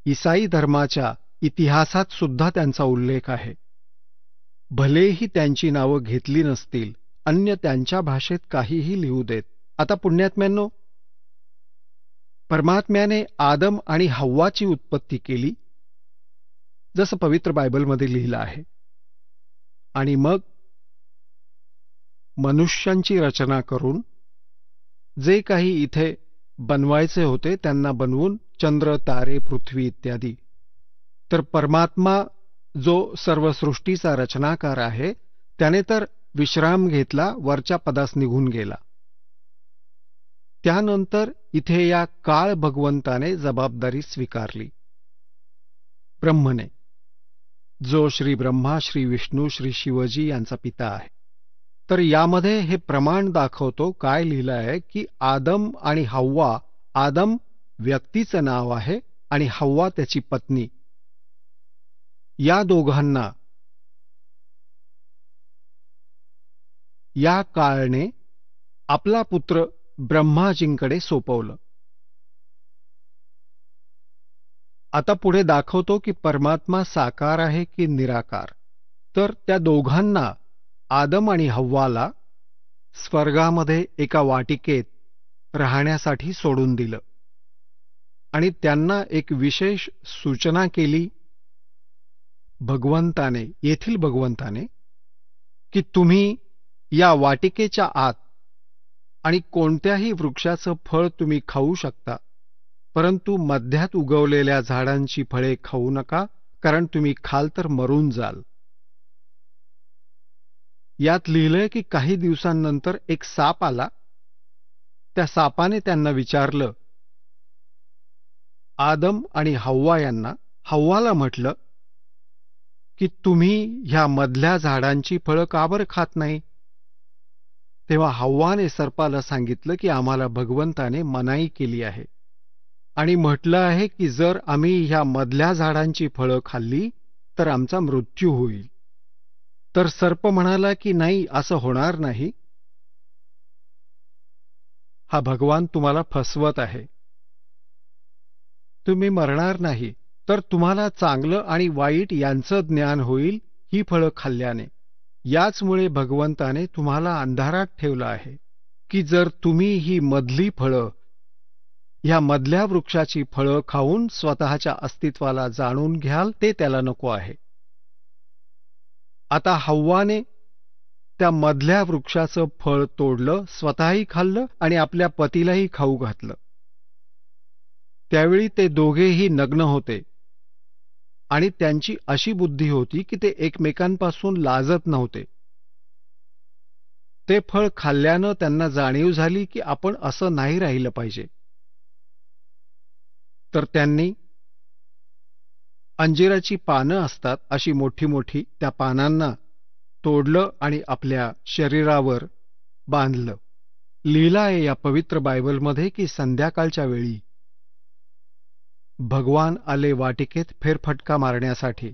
ईसाई धर्माच्या इतिहासात सुद्धा त्यांचा उल्लेख आहे. भलेही त्यांची नावं घेतली नसतील, अन्य त्यांच्या भाषेत काहीही लिहू देत. आता पुण्यात्म्यांनो, परमात्म्याने आदम आणि हव्वाची उत्पत्ती केली, जसं पवित्र बायबलमध्ये लिहिलं आहे. आणि मग मनुष्यांची रचना करून जे काही इथे बनवायचे होते त्यांना बनवून चंद्र, तारे, पृथ्वी इत्यादी. तर परमात्मा जो सर्व सृष्टीचा रचनाकार आहे त्याने तर विश्राम घेतला, वरच्या पदास निघून गेला. त्यानंतर इथे या काळ भगवंताने जबाबदारी स्वीकारली, ब्रह्मने, जो श्री ब्रह्मा, श्री विष्णू, श्री शिवजी यांचा पिता आहे. तर यामध्ये हे प्रमाण दाखवतो, काय लिहिलं आहे की आदम आणि हव्वा, आदम व्यक्तीचं नाव आहे आणि हव्वा त्याची पत्नी, या दोघांना या काळने आपला पुत्र ब्रह्माजींकडे सोपवलं. आता पुढे दाखवतो की परमात्मा साकार आहे की निराकार. तर त्या दोघांना, आदम आणि हव्वाला, स्वर्गामध्ये एका वाटिकेत राहण्यासाठी सोडून दिलं आणि त्यांना एक विशेष सूचना केली भगवंताने, येथील भगवंताने, की तुम्ही या वाटिकेच्या आत आणि कोणत्याही वृक्षाचं फळ तुम्ही खाऊ शकता, परंतु मध्यात उगवलेल्या झाडांची फळे खाऊ नका, कारण तुम्ही खाल तर मरून जाल. यात लिहिलंय की काही दिवसांनंतर एक साप आला. त्या सापाने त्यांना विचारलं, आदम आणि हव्वा यांना, हव्वाला म्हटलं की तुम्ही ह्या मधल्या झाडांची फळं का बरं खात नाही? तेव्हा हव्वाने सर्पाला सांगितलं की आम्हाला भगवंताने मनाई केली आहे आणि म्हटलं आहे की जर आम्ही ह्या मधल्या झाडांची फळं खाल्ली तर आमचा मृत्यू होईल. तर सर्प म्हणाला की नाही, असं होणार नाही. हा भगवान तुम्हाला फसवत आहे. तुम्ही मरणार नाही, तर तुम्हाला चांगलं आणि वाईट यांचं ज्ञान होईल ही फळं खाल्ल्याने. याचमुळे भगवंताने तुम्हाला अंधारात ठेवलं आहे की जर तुम्ही ही मधली फळं, ह्या मधल्या वृक्षाची फळं खाऊन स्वतःच्या अस्तित्वाला जाणून घ्याल, ते त्याला नको आहे. आता हव्वाने त्या मधल्या वृक्षाचं फळ तोडलं, स्वतःही खाल्लं आणि आपल्या पतीलाही खाऊ घातलं. त्यावेळी ते दोघेही नग्न होते आणि त्यांची अशी बुद्धी होती की ते एकमेकांपासून लाजत नव्हते. ते फळ खाल्ल्यानं त्यांना जाणीव झाली की आपण असं नाही राहिलं पाहिजे. तर त्यांनी अंजिराची पानं असतात अशी मोठी मोठी, त्या पानांना तोडलं आणि आपल्या शरीरावर बांधलं. लिहिलं आहे या पवित्र बायबलमध्ये की संध्याकाळच्या वेळी भगवान आले वाटिकेत फेरफटका मारण्यासाठी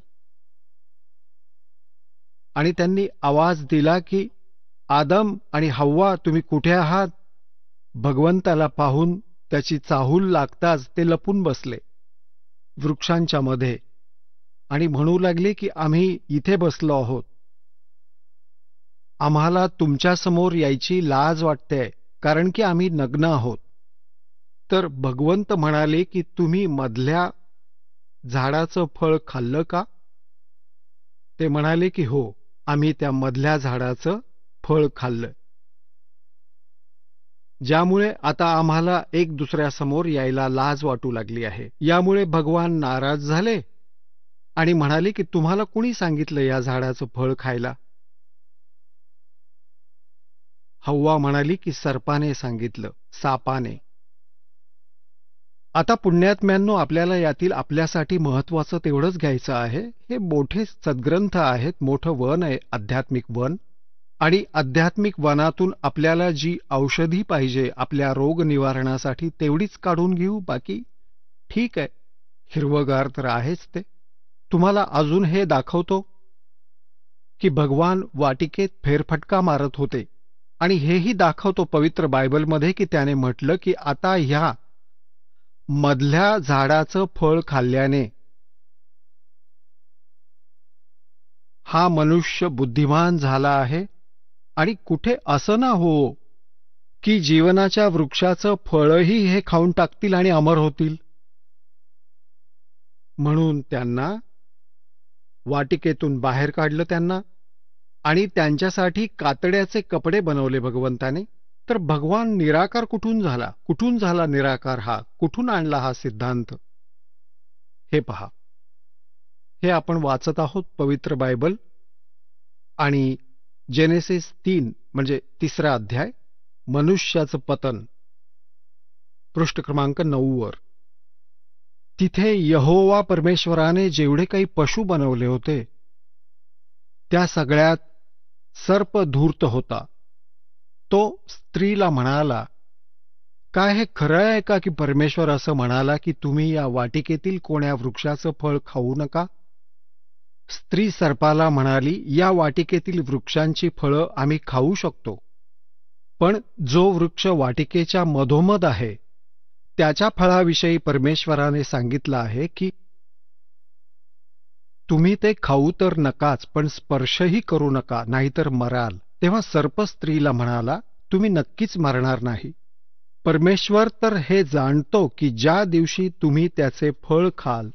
आणि त्यांनी आवाज दिला की आदम आणि हव्वा, तुम्ही कुठे आहात? भगवंताला पाहून त्याची चाहूल लागताच ते लपून बसले वृक्षांच्या मध्ये आणि म्हणू लागले की आम्ही इथे बसलो आहोत, आम्हाला तुमच्यासमोर यायची लाज वाटते कारण की आम्ही नग्न आहोत. तर भगवंत म्हणाले की तुम्ही मधल्या झाडाचं फळ खाल्लं का? ते म्हणाले की हो, आम्ही त्या मधल्या झाडाचं फळ खाल्लं, ज्यामुळे आता आम्हाला एक दुसऱ्यासमोर यायला लाज वाटू लागली आहे. यामुळे भगवान नाराज झाले आणि म्हणाले की तुम्हाला कुणी सांगितलं या झाडाचं फळ खायला? हव्वा म्हणाली की सर्पाने सांगितलं, सापाने. आता पुण्यात्म्यांनो, आपल्याला यातील आपल्यासाठी महत्वाचं तेवढंच घ्यायचं आहे. हे मोठे सद्ग्रंथ आहेत, मोठं वन आहे आध्यात्मिक वन, आणि आध्यात्मिक वनातून आपल्याला जी औषधी पाहिजे आपल्या रोग निवारणासाठी तेवढीच काढून घेऊ. बाकी ठीक आहे, हिरवगार तर आहेच ते. तुम्हाला अजून हे दाखवतो की भगवान वाटिकेत फेरफटका मारत होते आणि हेही दाखवतो पवित्र बायबलमध्ये की त्याने म्हटलं की आता ह्या मधल्या झाडाचं फळ खाल्ल्याने हा मनुष्य बुद्धिमान झाला आहे आणि कुठे असं ना हो की जीवनाच्या वृक्षाचं फळही हे खाऊन टाकतील आणि अमर होतील. म्हणून त्यांना वाटिकेतून बाहेर काढलं त्यांना आणि त्यांच्यासाठी कातड्याचे कपडे बनवले भगवंताने. तर भगवान निराकार कुठून झाला? कुठून झाला निराकार? हा कुठून आणला हा सिद्धांत? हे पहा, हे आपण वाचत आहोत पवित्र बायबल आणि जेनेसिस 3 म्हणजे 3रा अध्याय, मनुष्याचं पतन, पृष्ठ क्रमांक 9 वर. तिथे यहोवा परमेश्वराने जेवढे काही पशु बनवले होते त्या सगळ्यात सर्प धूर्त होता. तो स्त्रीला म्हणाला, काय हे खरं आहे का की परमेश्वर असं म्हणाला की तुम्ही या वाटिकेतील कोण्या वृक्षाचं फळ खाऊ नका? स्त्री सर्पाला म्हणाली, या वाटिकेतील वृक्षांची फळं आम्ही खाऊ शकतो, पण जो वृक्ष वाटिकेच्या मधोमध आहे त्याच्या फळाविषयी परमेश्वराने सांगितलं आहे की तुम्ही ते खाऊ तर नकाच, पण स्पर्शही करू नका, नाहीतर मराल. तेव्हा सर्प स्त्रीला म्हणाला, तुम्ही नक्कीच मरणार नाही. परमेश्वर तर हे जाणतो की ज्या दिवशी तुम्ही त्याचे फळ खाल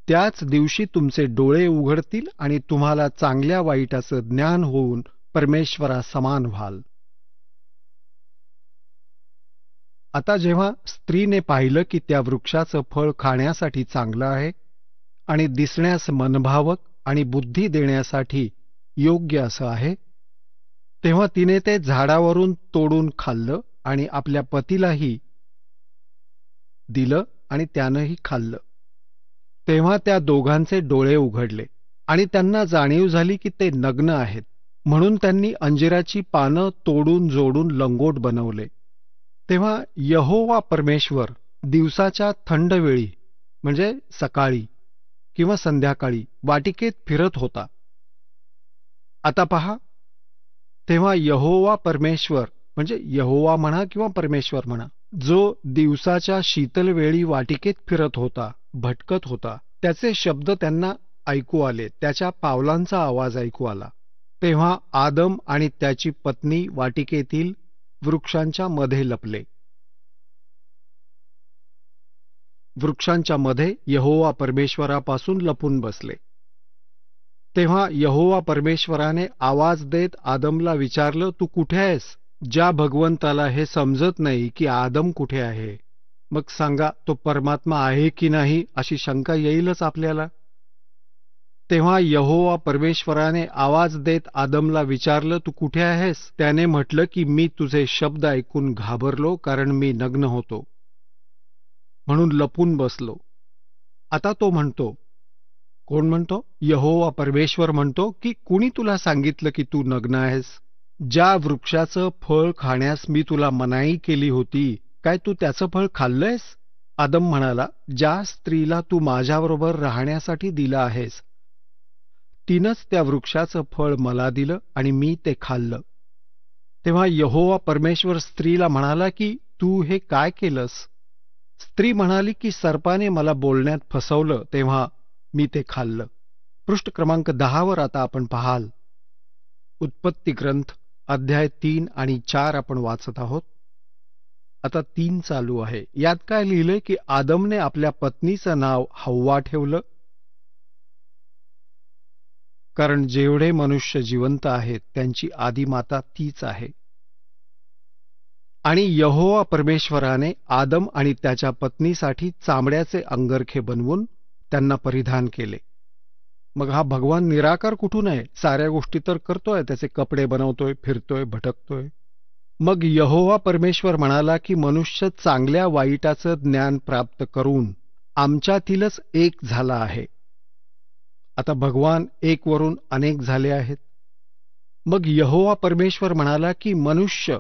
त्याच दिवशी तुमचे डोळे उघडतील आणि तुम्हाला चांगल्या वाईटाचं ज्ञान होऊन परमेश्वरासमान व्हाल. आता जेव्हा स्त्रीने पाहिलं की त्या वृक्षाचं फळ खाण्यासाठी चांगलं आहे आणि दिसण्यास मनभावक आणि बुद्धी देण्यासाठी योग्य असं आहे, तेव्हा तिने ते झाडावरून तोडून खाल्लं आणि आपल्या पतीलाही दिलं आणि त्यानंही खाल्लं. तेव्हा त्या दोघांचे डोळे उघडले आणि त्यांना जाणीव झाली की ते नग्न आहेत. म्हणून त्यांनी अंजिराची पानं तोडून जोडून लंगोट बनवले. तेव्हा यहोवा परमेश्वर दिवसाच्या थंड वेळी म्हणजे सकाळी किंवा संध्याकाळी वाटिकेत फिरत होता. आता पहा, तेव्हा यहोवा परमेश्वर म्हणजे यहोवा म्हणा किंवा परमेश्वर म्हणा, जो दिवसाच्या शीतल वेळी वाटिकेत फिरत होता, भटकत होता, त्याचे शब्द त्यांना ऐकू आले, त्याच्या पावलांचा आवाज ऐकू आला. तेव्हा आदम आणि त्याची पत्नी वाटिकेतील वृक्षांच्या मध्ये लपले. वृक्षांच्या मध्ये यहोवा परमेश्वरापासून लपून बसले. तेव्हा यहोवा परमेश्वराने आवाज देत आदमला विचारलं, तू कुठे आहेस? ज्या भगवंताला हे समजत नाही की आदम कुठे आहे, मग सांगा तो परमात्मा आहे की नाही अशी शंका येईलच आपल्याला. तेव्हा यहोवा परमेश्वराने आवाज देत आदमला विचारलं, तू कुठे आहेस? त्याने म्हटलं की मी तुझे शब्द ऐकून घाबरलो, कारण मी नग्न होतो म्हणून लपून बसलो. आता तो म्हणतो, कोण म्हणतो? यहोवा परमेश्वर म्हणतो की कुणी तुला सांगितलं की तू नग्न आहेस? ज्या वृक्षाचं फळ खाण्यास मी तुला मनाई केली होती, काय तू त्याचं फळ खाल्लंयस? आदम म्हणाला, ज्या स्त्रीला तू माझ्याबरोबर राहण्यासाठी दिलं आहेस, तिनंच त्या वृक्षाचं फळ मला दिलं आणि मी ते खाल्लं. तेव्हा यहोवा परमेश्वर स्त्रीला म्हणाला की तू हे काय केलंस? स्त्री म्हणाली की सर्पाने मला बोलण्यात फसवलं, तेव्हा मी ते खाल्लं. पृष्ठ क्रमांक 10 आता आपण पाहाल. उत्पत्ती ग्रंथ अध्याय 3 आणि 4 आपण वाचत आहोत. आता 3 चालू आहे. यात काय लिहिलंय की आदमने आपल्या पत्नीचं नाव हव्वा ठेवलं, कारण जेवढे मनुष्य जिवंत आहेत त्यांची आदिमाता तीच आहे. आणि यहोवा परमेश्वराने आदम आणि त्याच्या पत्नीसाठी चामड्याचे अंगरखे बनवून त्यांना परिधान केले. मग हा भगवान निराकार कुठून आहे? साऱ्या गोष्टी तर करतोय, त्याचे कपडे बनवतोय, फिरतोय, भटकतोय. मग यहोवा परमेश्वर म्हणाला की मनुष्य चांगल्या वाईटाचं ज्ञान प्राप्त करून आमच्यातीलच एक झाला आहे. आता भगवान एक वरून अनेक झाले आहेत. मग यहोवा परमेश्वर म्हणाला की मनुष्य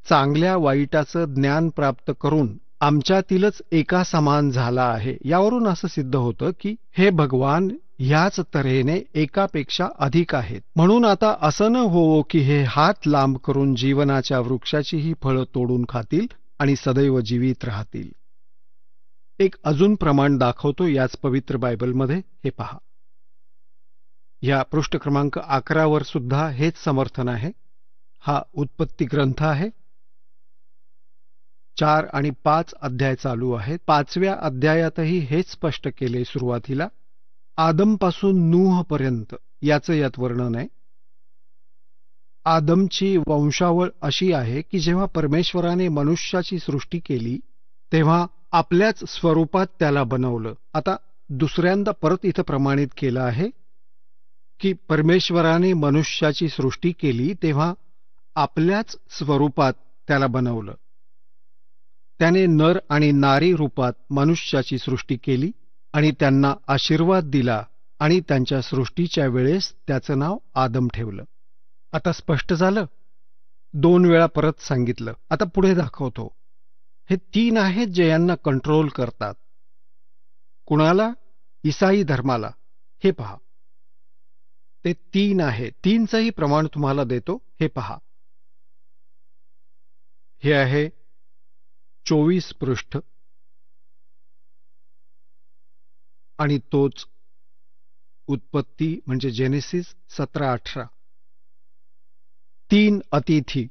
चांगल्या वाईटाचं ज्ञान प्राप्त करून आमच्यातीलच एका समान झाला आहे. यावरून असं सिद्ध होतं की हे भगवान ह्याच तऱ्हेने एकापेक्षा अधिक आहेत. म्हणून आता असं न होवो की हे हात लांब करून जीवनाच्या वृक्षाचीही फळं तोडून खातील आणि सदैव जीवित राहतील. एक अजून प्रमाण दाखवतो याच पवित्र बायबलमध्ये, हे पहा. या पृष्ठ क्रमांक 11 सुद्धा हेच समर्थन आहे. हा उत्पत्ती ग्रंथ आहे. 4 आणि 5 अध्याय चालू आहेत. 5व्या अध्यायातही हेच स्पष्ट केले. सुरुवातीला आदमपासून नूहपर्यंत याचं यात वर्णन आहे. आदमची वंशावळ अशी आहे की जेव्हा परमेश्वराने मनुष्याची सृष्टी केली तेव्हा आपल्याच स्वरूपात त्याला बनवलं. आता दुसऱ्यांदा परत इथं प्रमाणित केलं आहे की परमेश्वराने मनुष्याची सृष्टी केली तेव्हा आपल्याच स्वरूपात त्याला बनवलं. त्याने नर आणि नारी रूपात मनुष्याची सृष्टी केली आणि त्यांना आशीर्वाद दिला आणि त्यांच्या सृष्टीच्या वेळेस त्याचं नाव आदम ठेवलं. आता स्पष्ट झालं. 2 वेळा परत सांगितलं. आता पुढे दाखवतो. हे 3 आहेत जे यांना कंट्रोल करतात. कुणाला? ईसाई धर्माला. हे पहा, ते 3 आहे. 3चंही प्रमाण तुम्हाला देतो. हे पहा, हे आहे 24 पृष्ठ आणि तोच उत्पत्ती म्हणजे जेनेसिस 17-18. 3 अतिथी.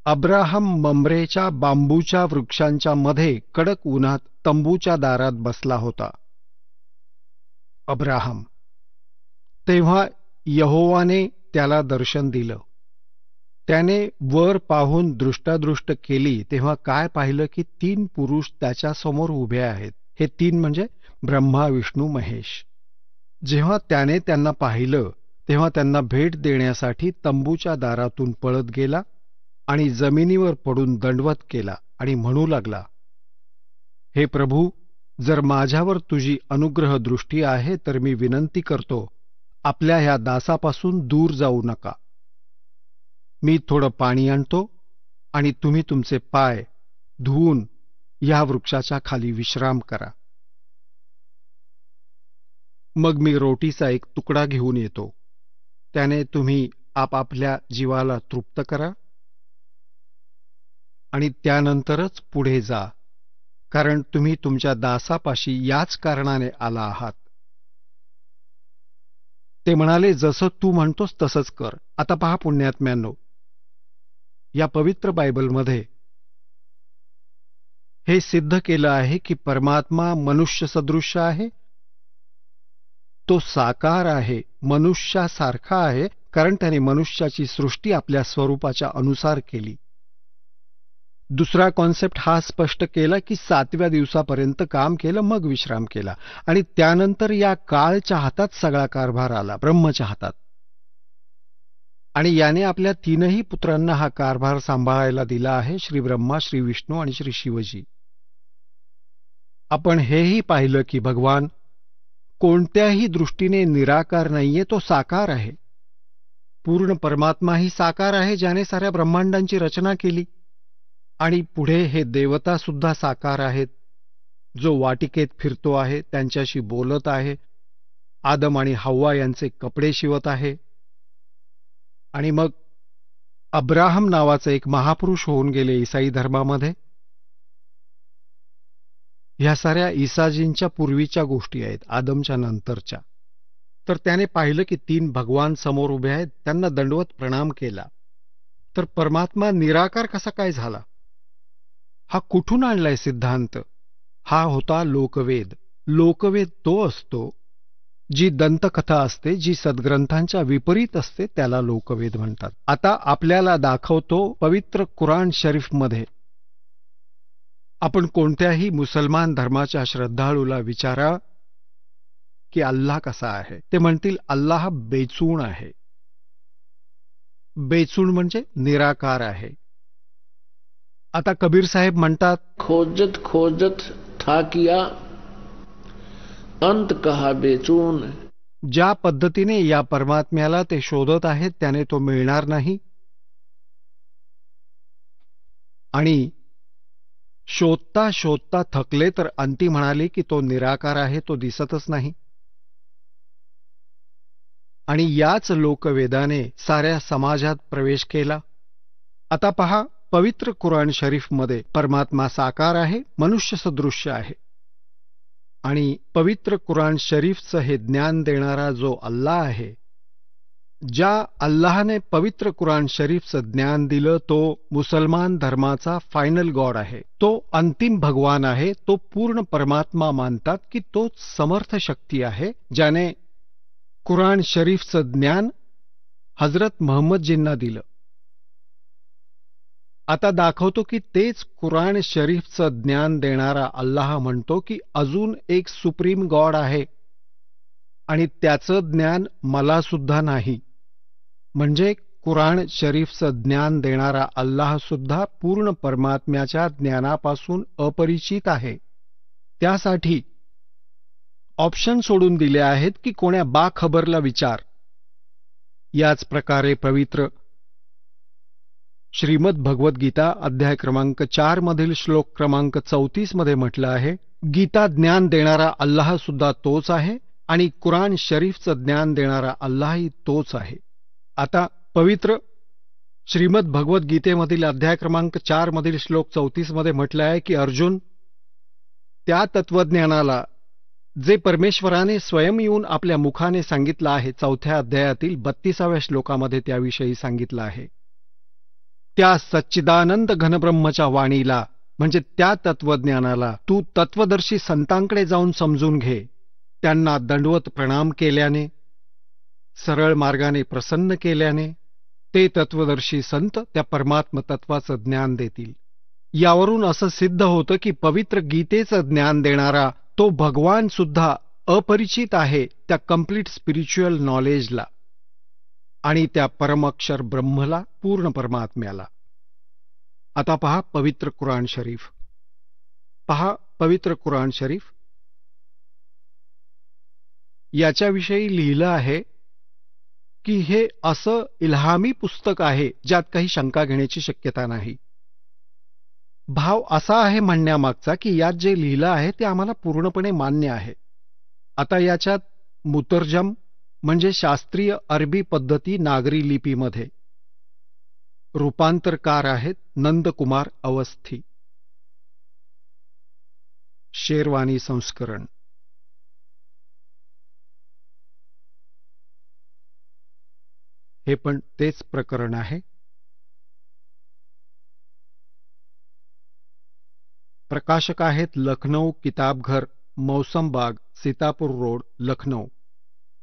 अब्राहम मम्रेच्या बांबूच्या वृक्षांच्या मध्ये कडक उन्हात तंबूच्या दारात बसला होता. अब्राहम. तेव्हा यहोवाने त्याला दर्शन दिलं. त्याने वर पाहून दृष्टादृष्ट केली तेव्हा काय पाहिलं की 3 पुरुष त्याच्यासमोर उभे आहेत. हे 3 म्हणजे ब्रह्मा, विष्णू, महेश. जेव्हा त्याने त्यांना पाहिलं तेव्हा त्यांना भेट देण्यासाठी तंबूच्या दारातून पळत गेला आणि जमिनीवर पडून दंडवत केला आणि म्हणू लागला, हे प्रभू, जर माझ्यावर तुझी अनुग्रह दृष्टी आहे तर मी विनंती करतो, आपल्या ह्या दासापासून दूर जाऊ नका. मी थोडं पाणी आणतो आणि तुम्ही तुमचे पाय धुवून या वृक्षाच्या खाली विश्राम करा. मग मी रोटीचा एक तुकडा घेऊन येतो. त्याने तुम्ही आपापल्या जीवाला तृप्त करा आणि त्यानंतरच पुढे जा, कारण तुम्ही तुमच्या दासापाशी याच कारणाने आला आहात. ते म्हणाले, जसं तू म्हणतोस तसंच कर. आता पहा पुण्यात्म्यांनो, या पवित्र बायबलमध्ये हे सिद्ध केलं आहे की परमात्मा मनुष्य सदृश्य आहे. तो साकार आहे, मनुष्यासारखा आहे, कारण त्याने मनुष्याची सृष्टी आपल्या स्वरूपाच्या अनुसार केली. दुसरा कॉन्सेप्ट हा स्पष्ट केला की 7व्या दिवसापर्यंत काम केलं, मग विश्राम केला आणि त्यानंतर या काळच्या हातात सगळा कारभार आला, ब्रह्मच्या हातात. आणि याने आपल्या 3ही पुत्रांना हा कारभार सांभाळायला दिला आहे, श्री ब्रह्मा, श्री विष्णू आणि श्री शिवजी. आपण हेही पाहिलं की भगवान कोणत्याही दृष्टीने निराकार नाहीये, तो साकार आहे. पूर्ण परमात्मा ही साकार आहे, ज्याने साऱ्या ब्रह्मांडांची रचना केली. आणि पुढे हे देवता सुद्धा साकार आहेत, जो वाटिकेत फिरतो आहे, त्यांच्याशी बोलत आहे, आदम आणि हव्वा यांचे कपडे शिवत आहे. आणि मग अब्राहम नावाचे एक महापुरुष होऊन गेले ईसाई धर्मामध्ये. ह्या साऱ्या ईसाजींच्या पूर्वीच्या गोष्टी आहेत, आदमच्या नंतरच्या. तर त्याने पाहिलं की 3 भगवान समोर उभे आहेत, त्यांना दंडवत प्रणाम केला. तर परमात्मा निराकार कसा काय झाला? हा कुठून आणलाय सिद्धांत? हा होता लोकवेद. लोकवेद तो असतो जी दंतकथा असते, जी सद्ग्रंथांच्या विपरीत असते, त्याला लोकवेद म्हणतात. आता आपल्याला दाखवतो पवित्र कुराण शरीफमध्ये. आपण कोणत्याही मुसलमान धर्माच्या श्रद्धाळूला विचारा की अल्लाह कसा आहे, ते म्हणतील अल्लाह बेचूण आहे. बेचूण म्हणजे निराकार आहे. आता कबीर साहेब म्हणतात, खोजत खोजत ठाकिया अंत कहा बेचून. ज्या पद्धतीने या परमात्म्याला ते शोधत आहेत त्याने तो मिळणार नाही. आणि शोधता शोधता थकले तर अंती म्हणाले की तो निराकार आहे, तो दिसतच नाही. आणि याच लोकवेदाने साऱ्या समाजात प्रवेश केला. आता पहा, पवित्र कुराण शरीफमध्ये परमात्मा साकार आहे, मनुष्य सदृश्य आहे. आणि पवित्र कुराण शरीफचं हे ज्ञान देणारा जो अल्लाह आहे, ज्या अल्लाहने पवित्र कुराण शरीफचं ज्ञान दिलं, तो मुसलमान धर्माचा फायनल गॉड आहे, तो अंतिम भगवान आहे, तो पूर्ण परमात्मा मानतात की तोच समर्थ शक्ती आहे, ज्याने कुराण शरीफचं ज्ञान हजरत महम्मदजींना दिलं. आता दाखवतो की तेच कुराण शरीफचं ज्ञान देणारा अल्लाह म्हणतो की अजून एक सुप्रीम गॉड आहे आणि त्याचं ज्ञान मला सुद्धा नाही. म्हणजे कुराण शरीफचं ज्ञान देणारा अल्लाह सुद्धा पूर्ण परमात्म्याच्या ज्ञानापासून अपरिचित आहे. त्यासाठी ऑप्शन सोडून दिले आहेत की कोण्या बाखबरला विचार. याच प्रकारे पवित्र श्रीमद भगवत गीता अध्याय क्रमांक 4 मधील श्लोक क्रमांक 34 मध्ये म्हटलं आहे, गीता ज्ञान देणारा अल्लाह सुद्धा तोच आहे आणि कुराण शरीफचं ज्ञान देणारा अल्लाहही तोच आहे. आता पवित्र श्रीमद भगवत गीतेमधील अध्याय क्रमांक 4 मधील श्लोक 34 मध्ये म्हटलं आहे की अर्जुन, त्या तत्वज्ञानाला जे परमेश्वराने स्वयं येऊन आपल्या मुखाने सांगितलं आहे, 4थ्या अध्यायातील 32व्या श्लोकामध्ये त्याविषयी सांगितलं आहे, त्या सच्चिदानंद घनब्रह्मच्या वाणीला म्हणजे त्या तत्वज्ञानाला तू तत्वदर्शी संतांकडे जाऊन समजून घे. त्यांना दंडवत प्रणाम केल्याने, सरळ मार्गाने प्रसन्न केल्याने ते तत्वदर्शी संत त्या परमात्म तत्वाचं ज्ञान देतील. यावरून असं सिद्ध होतं की पवित्र गीतेचं ज्ञान देणारा तो भगवान सुद्धा अपरिचित आहे त्या कंप्लीट स्पिरिच्युअल नॉलेजला आणि त्या परमअक्षर ब्रह्मला, पूर्ण परमात्म्याला. आता पहा पवित्र कुराण शरीफ. पहा पवित्र कुराण शरीफ. याच्याविषयी लिहिलं आहे की हे असं इल्हामी पुस्तक आहे ज्यात काही शंका घेण्याची शक्यता नाही. भाव असा आहे म्हणण्यामागचा की यात जे लिहिलं आहे ते आम्हाला पूर्णपणे मान्य आहे. आता याच्यात मुतरजम म्हणजे शास्त्रीय अरबी पद्धती नागरी लिपीमध्ये रूपांतरकार आहेत नंदकुमार अवस्थी. शेरवानी संस्करण. हे पण तेच प्रकरण आहे. प्रकाशक आहेत लखनौ किताबघर, मौसमबाग, सीतापूर रोड, लखनौ.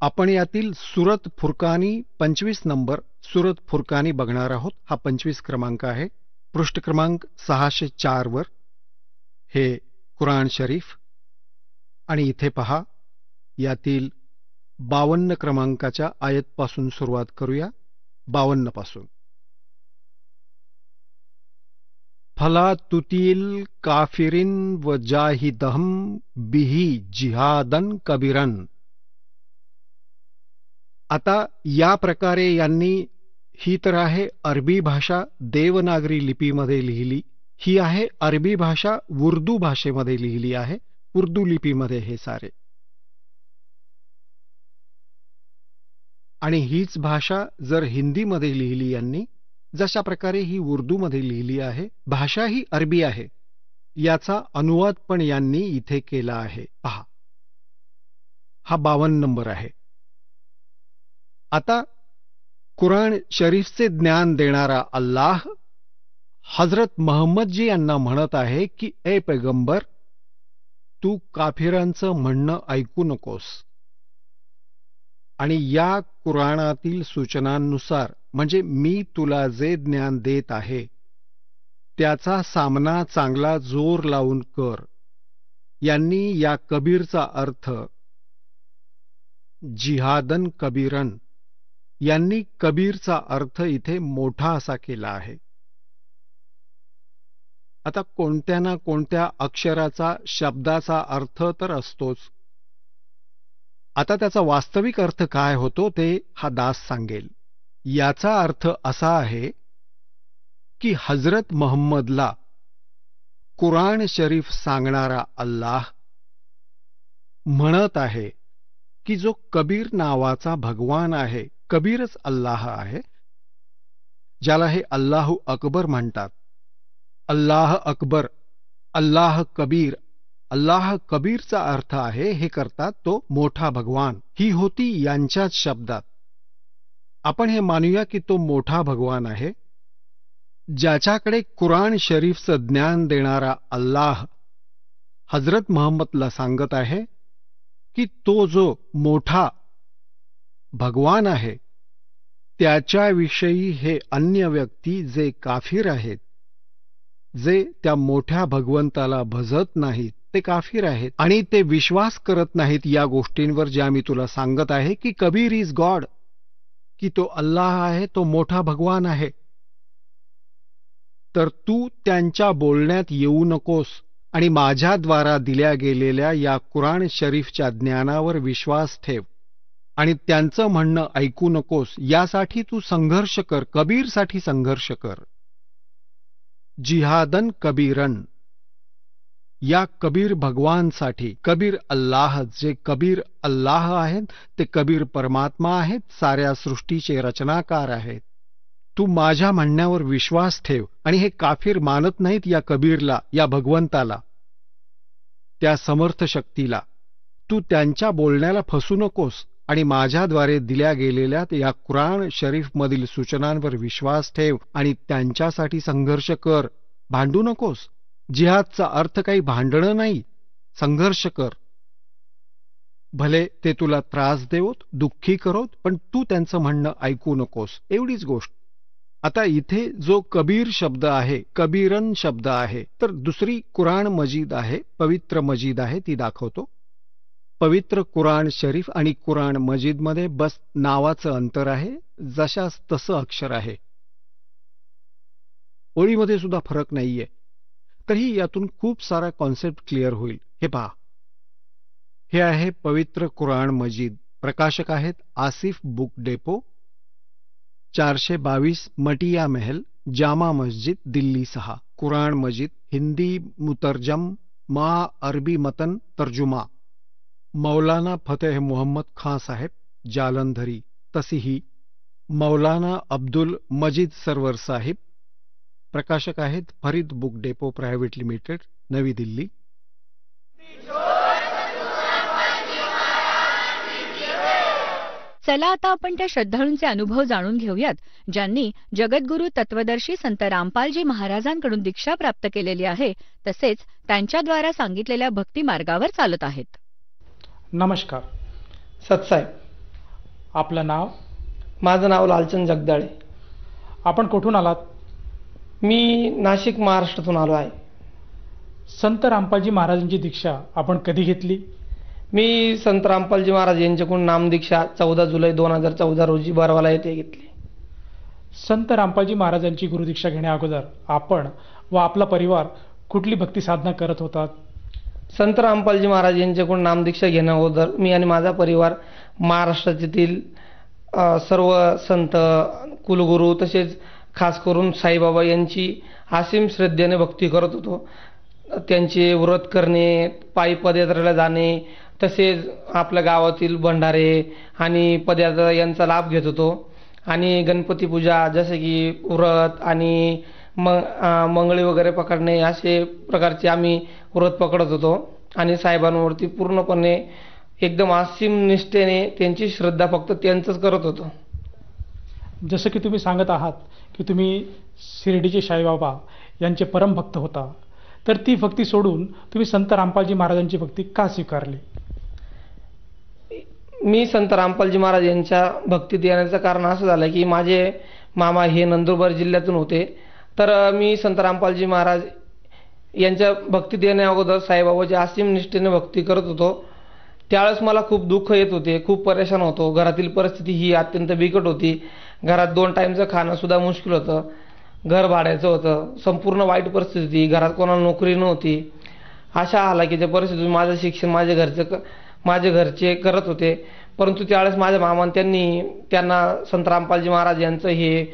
आपण यातील सूरत फुरकानी 25 नंबर सूरत फुरकानी बघणार आहोत. हा 25 क्रमांक आहे. पृष्ठ क्रमांक 604 वर हे कुराण शरीफ. आणि इथे पहा, यातील 52 क्रमांकाच्या आयतपासून सुरुवात करूया. 52 पासून. फला तुतील काफिरिन व जाहिदहम बिही जिहादन कबीरन. आता या प्रकारे यांनी, ही तर आहे अरबी भाषा देवनागरी लिपीमध्ये लिहिली. ही आहे अरबी भाषा उर्दू भाषेमध्ये लिहिली आहे. उर्दू लिपीमध्ये हे सारे. आणि हीच भाषा जर हिंदीमध्ये लिहिली यांनी, जशा प्रकारे ही उर्दूमध्ये लिहिली आहे, भाषा ही अरबी आहे, याचा अनुवाद पण यांनी इथे केला आहे. पहा, हा 52 नंबर आहे. आता कुराण शरीफचे ज्ञान देणारा अल्लाह हजरत महम्मदजी यांना म्हणत आहे की ए पैगंबर, तू काफिरांचं म्हणणं ऐकू नकोस. आणि या कुराणातील सूचनांनुसार, म्हणजे मी तुला जे ज्ञान देत आहे त्याचा सामना चांगला जोर लावून कर. यांनी या कबीरचा अर्थ जिहादन कबीरन, यांनी कबीरचा अर्थ इथे मोठा असा केला आहे. आता कोणत्या ना कोणत्या अक्षराचा, शब्दाचा अर्थ तर असतोच. आता त्याचा वास्तविक अर्थ काय होतो ते हा दास सांगेल. याचा अर्थ असा आहे की हजरत महम्मदला कुराण शरीफ सांगणारा अल्लाह म्हणत आहे की जो कबीर नावाचा भगवान आहे, कबीरच अल्लाह आहे, ज्याला हे अल्लाहू अकबर म्हणतात. अल्लाह अकबर, अल्लाह कबीर. अल्लाह कबीरचा अर्थ आहे, हे करतात तो मोठा भगवान. ही होती यांच्याच शब्दात. आपण हे मानूया की तो मोठा भगवान आहे, ज्याच्याकडे कुराण शरीफचं ज्ञान देणारा अल्लाह हजरत महम्मदला सांगत आहे की तो जो मोठा भगवान आहे त्याच्याविषयी हे अन्य व्यक्ती जे काफिर आहेत, जे त्या मोठ्या भगवंताला भजत नाहीत, ते काफिर आहेत आणि ते विश्वास करत नाहीत या गोष्टींवर ज्या मी तुला सांगत आहे की कबीर इज गॉड, की तो अल्लाह आहे, तो मोठा भगवान आहे. तर तू त्यांच्या बोलण्यात येऊ नकोस आणि माझ्याद्वारा दिल्या गेलेल्या या कुराण शरीफच्या ज्ञानावर विश्वास ठेव आणि त्यांचं म्हणणं ऐकू नकोस. यासाठी तू संघर्ष कर, कबीरसाठी संघर्ष कर. जिहादन कबीरन, या कबीर भगवानसाठी. कबीर अल्लाह, जे कबीर अल्लाह आहेत ते कबीर परमात्मा आहेत, साऱ्या सृष्टीचे रचनाकार आहेत. तू माझ्या म्हणण्यावर विश्वास ठेव. आणि हे काफिर मानत नाहीत या कबीरला, या भगवंताला, त्या समर्थ शक्तीला. तू त्यांच्या बोलण्याला फसू नकोस आणि माझ्याद्वारे दिल्या गेलेल्या या कुराण शरीफमधील सूचनांवर विश्वास ठेव आणि त्यांच्यासाठी संघर्ष कर. भांडू नकोस. जिहादचा अर्थ काही भांडणं नाही, संघर्ष कर. भले ते तुला त्रास देवोत, दुःखी करोत, पण तू त्यांचं म्हणणं ऐकू नकोस, एवढीच गोष्ट. आता इथे जो कबीर शब्द आहे, कबीरन शब्द आहे, तर दुसरी कुराण मजीद आहे, पवित्र मजीद आहे, ती दाखवतो. पवित्र कुराण शरीफ आणि कुराण मजीदमध्ये बस नावाचं अंतर आहे, जशास तसं अक्षर आहे, ओळीमध्ये सुद्धा फरक नाहीये. तरी यातून खूप सारा कॉन्सेप्ट क्लिअर होईल. हे पहा, हे आहे पवित्र कुराण मजीद. प्रकाशक आहेत आसिफ बुक डेपो, 422 मटिया महल जामा मस्जिद दिल्ली 6, कुरान मजिद हिंदी मुतरजम मा अरबी मतन तर्जुमा, मौलाना फतेह मोहम्मद खां साहेब जालंधरी तसीही, मौलाना अब्दुल मजीद सरवर साहिब, प्रकाशक आहेत Farid book depot private limited, नवी दिल्ली. चला आता आपण त्या श्रद्धाळूंचे अनुभव जाणून घेऊयात ज्यांनी जगद्गुरू तत्वदर्शी संत रामपालजी महाराजांकडून दीक्षा प्राप्त केलेली आहे तसेच त्यांच्याद्वारा सांगितलेल्या भक्ती मार्गावर चालत आहेत. नमस्कार. सतसाहेब, आपलं नाव? माझं नाव लालचंद जगदाळे. आपण कुठून आलात? मी नाशिक, महाराष्ट्रातून आलो आहे. संत रामपालजी महाराजांची दीक्षा आपण कधी घेतली? मी संत रामपालजी महाराज यांच्याकडून नामदीक्षा 14 जुलै 2014 रोजी बरवाला येथे घेतली. संत रामपालजी महाराजांची गुरुदीक्षा घेण्या अगोदर आपण व आपला परिवार कुठली भक्ती साधना करत होतात? संत रामपालजी महाराज यांच्याकडून नामदीक्षा घेण्या अगोदर मी आणि माझा परिवार महाराष्ट्रातील सर्व संत, कुलगुरू तसेच खास करून साईबाबा यांची असीम श्रद्धेने भक्ती करत होतो. त्यांचे व्रत करणे, पायी पदयात्रेला जाणे, तसेच आपल्या गावातील भंडारे आणि पदयात्रा यांचा लाभ घेत होतो. आणि गणपती पूजा जसे की व्रत आणि मंगळी वगैरे पकडणे असे प्रकारचे आम्ही व्रत पकडत होतो. आणि साहेबांवरती पूर्णपणे एकदम असीम निष्ठेने त्यांची श्रद्धा फक्त त्यांचंच करत होतो. जसं की तुम्ही सांगत आहात की तुम्ही शिर्डीचे साईबाबा यांचे परमभक्त होता, तर ती भक्ती सोडून तुम्ही संत रामपालजी महाराजांची भक्ती का स्वीकारली? मी संत रामपालजी महाराज यांच्या भक्तीत येण्याचं कारण असं झालं की माझे मामा हे नंदुरबार जिल्ह्यातून होते. तर मी संत रामपालजी महाराज यांच्या भक्तीत येण्या अगोदर साईबाबाची असीम निष्ठेने भक्ती करत होतो. त्यावेळेस मला खूप दुःख येत होते, खूप परेशान होतो. घरातील परिस्थिती ही अत्यंत बिकट होती. घरात 2 टाईमचं खाणं सुद्धा मुश्किल होतं. घर भाड्याचं होतं. संपूर्ण वाईट परिस्थिती. घरात कोणाला नोकरी नव्हती. अशा हालाकीच्या परिस्थितीत माझं शिक्षण माझे घरचे करत होते. परंतु त्यावेळेस माझ्या मामांनी त्यांना संत रामपालजी महाराज यांचं हे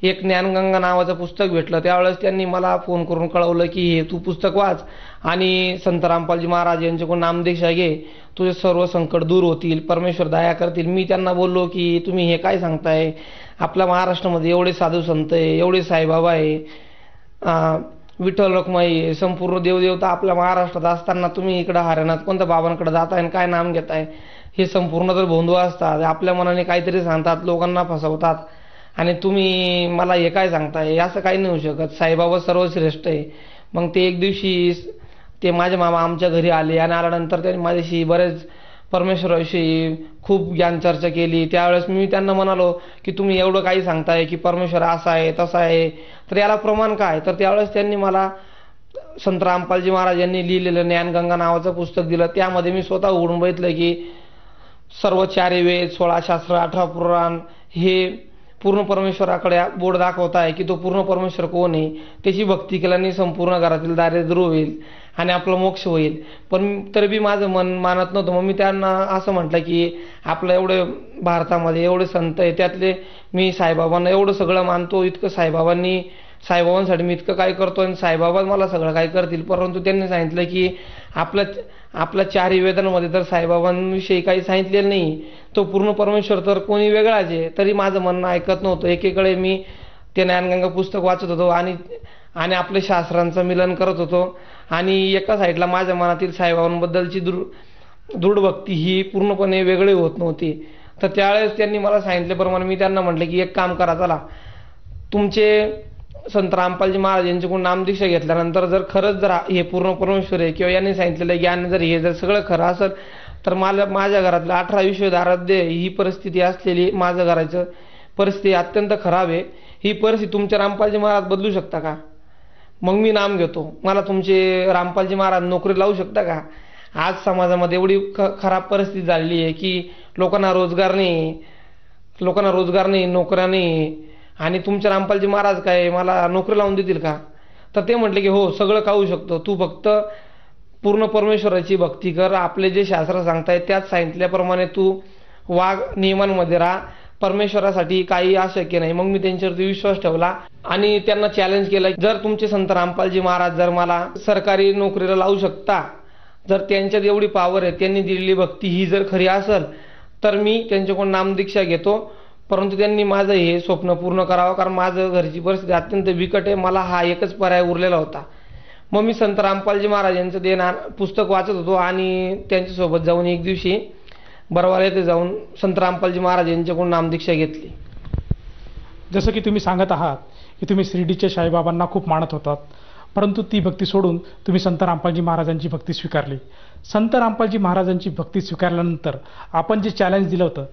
एक ज्ञानगंगा नावाचं पुस्तक भेटलं. त्यावेळेस त्यांनी मला फोन करून कळवलं की हे तू पुस्तक वाच आणि संत रामपालजी महाराज यांच्याकडून नामदीक्षा घे, तुझे सर्व संकट दूर होतील, परमेश्वर दया करतील. मी त्यांना बोललो की तुम्ही हे काय सांगताय, आपल्या महाराष्ट्रामध्ये एवढे साधू संत आहे, एवढे साईबाबा आहे, विठ्ठल रखुमाई आहे, संपूर्ण देवदेवता आपल्या महाराष्ट्रात असताना तुम्ही इकडं हरियाणात कोणत्या बाबांकडे जाताय आणि काय नाम घेताय, हे संपूर्ण तर भोंदू असतात. आपल्या मनाने काहीतरी सांगतात, लोकांना फसवतात आणि तुम्ही मला हे काय सांगताय, असं काही नाही होऊ शकत. साईबाबा सर्वश्रेष्ठ आहे. मग ते एक दिवशी ते माझे मामा आमच्या घरी आले आणि आल्यानंतर त्यांनी माझ्याशी बरेच परमेश्वराविषयी खूप ज्ञान चर्चा केली. त्यावेळेस मी त्यांना म्हणालो की तुम्ही एवढं काही सांगताय की परमेश्वर असा आहे तसा आहे, तर याला प्रमाण काय? तर त्यावेळेस त्यांनी मला संत रामपालजी महाराज यांनी लिहिलेलं ज्ञानगंगा नावाचं पुस्तक दिलं. त्यामध्ये मी स्वतः उघडून बघितलं की सर्व 4 वेद, 16 शास्त्र, 18 पुराण हे पूर्ण परमेश्वराकडे बोर्ड दाखवत आहे की तो पूर्ण परमेश्वर कोण आहे. त्याची भक्ती केल्याने संपूर्ण घरातील दारिद्र्य दूर होईल आणि आपलं मोक्ष होईल. पण तरी बी माझं मन मानत नव्हतं. मग मी त्यांना असं म्हटलं की आपलं एवढे भारतामध्ये एवढे संत आहे, त्यातले मी साईबाबांना एवढं सगळं मानतो, इतकं साईबाबांसाठी मी इतकं काय करतो आणि साईबाबा मला सगळं काय करतील. परंतु त्यांनी सांगितलं की आपल्या 4 वेदांमध्ये तर साईबाबांविषयी काही सांगितलेलं नाही, तो पूर्ण परमेश्वर तर कोणी वेगळाच आहे. तरी माझं म्हणणं ऐकत नव्हतं. एकीकडे मी ते ज्ञानगंगा पुस्तक वाचत होतो आणि आपल्या शास्त्रांचं मिलन करत होतो आणि एका साईडला माझ्या मनातील साईबाबांबद्दलची दृढ भक्ती ही पूर्णपणे वेगळी होत नव्हती. तर त्यावेळेस त्यांनी मला सांगितल्याप्रमाणे मी त्यांना म्हटलं की एक काम करा, चला तुमचे संत रामपालजी महाराज यांच्याकडून नामदीक्षा घेतल्यानंतर जर खरंच जर हे पूर्ण परमेश्वर आहे किंवा यांनी सांगितलेलं ज्ञान जर हे जर सगळं खरं असेल तर मला माझ्या घरातलं 18 विश्व आराध्य ही परिस्थिती असलेली, माझं घराचं परिस्थिती अत्यंत खराब आहे, ही परिस्थिती तुमच्या रामपालजी महाराज बदलू शकता का? मग मी नाम घेतो. मला तुमचे रामपालजी महाराज नोकरी लावू शकता का? आज समाजामध्ये एवढी खराब परिस्थिती झालेली आहे की लोकांना रोजगार नाही, नोकऱ्या नाही आणि तुमच्या रामपालजी महाराज काय मला नोकरी लावून देतील का? तर ते म्हटले की हो, सगळं खाऊ शकतो, तू फक्त पूर्ण परमेश्वराची भक्ती कर, आपले जे शास्त्र सांगतायत त्यात सांगितल्याप्रमाणे तू वाघ नियमांमध्ये राहा, परमेश्वरासाठी काही अशक्य नाही. मग मी त्यांच्यावरती विश्वास ठेवला आणि त्यांना चॅलेंज केलं, जर तुमचे संत रामपालजी महाराज जर मला सरकारी नोकरीला लावू शकता, जर त्यांच्यात एवढी पॉवर आहे, त्यांनी दिलेली भक्ती ही जर खरी असेल, तर मी त्यांच्याकडून नामदीक्षा घेतो. परंतु त्यांनी माझं हे स्वप्न पूर्ण करावं, कारण माझं घरची परिस्थिती अत्यंत बिकट आहे. मला हा एकच पर्याय उरलेला होता. मग मी संत रामपालजी महाराज यांचं देणं पुस्तक वाचत होतो आणि त्यांच्यासोबत जाऊन एक दिवशी बरवाला येथे जाऊन संत रामपालजी महाराज यांच्याकडून नामदीक्षा घेतली. जसं की तुम्ही सांगत आहात की तुम्ही शिर्डीच्या साईबाबांना खूप मानत होतात, परंतु ती भक्ती सोडून तुम्ही संत रामपालजी महाराजांची भक्ती स्वीकारली. संत रामपालजी महाराजांची भक्ती स्वीकारल्यानंतर आपण जे चॅलेंज दिलं होतं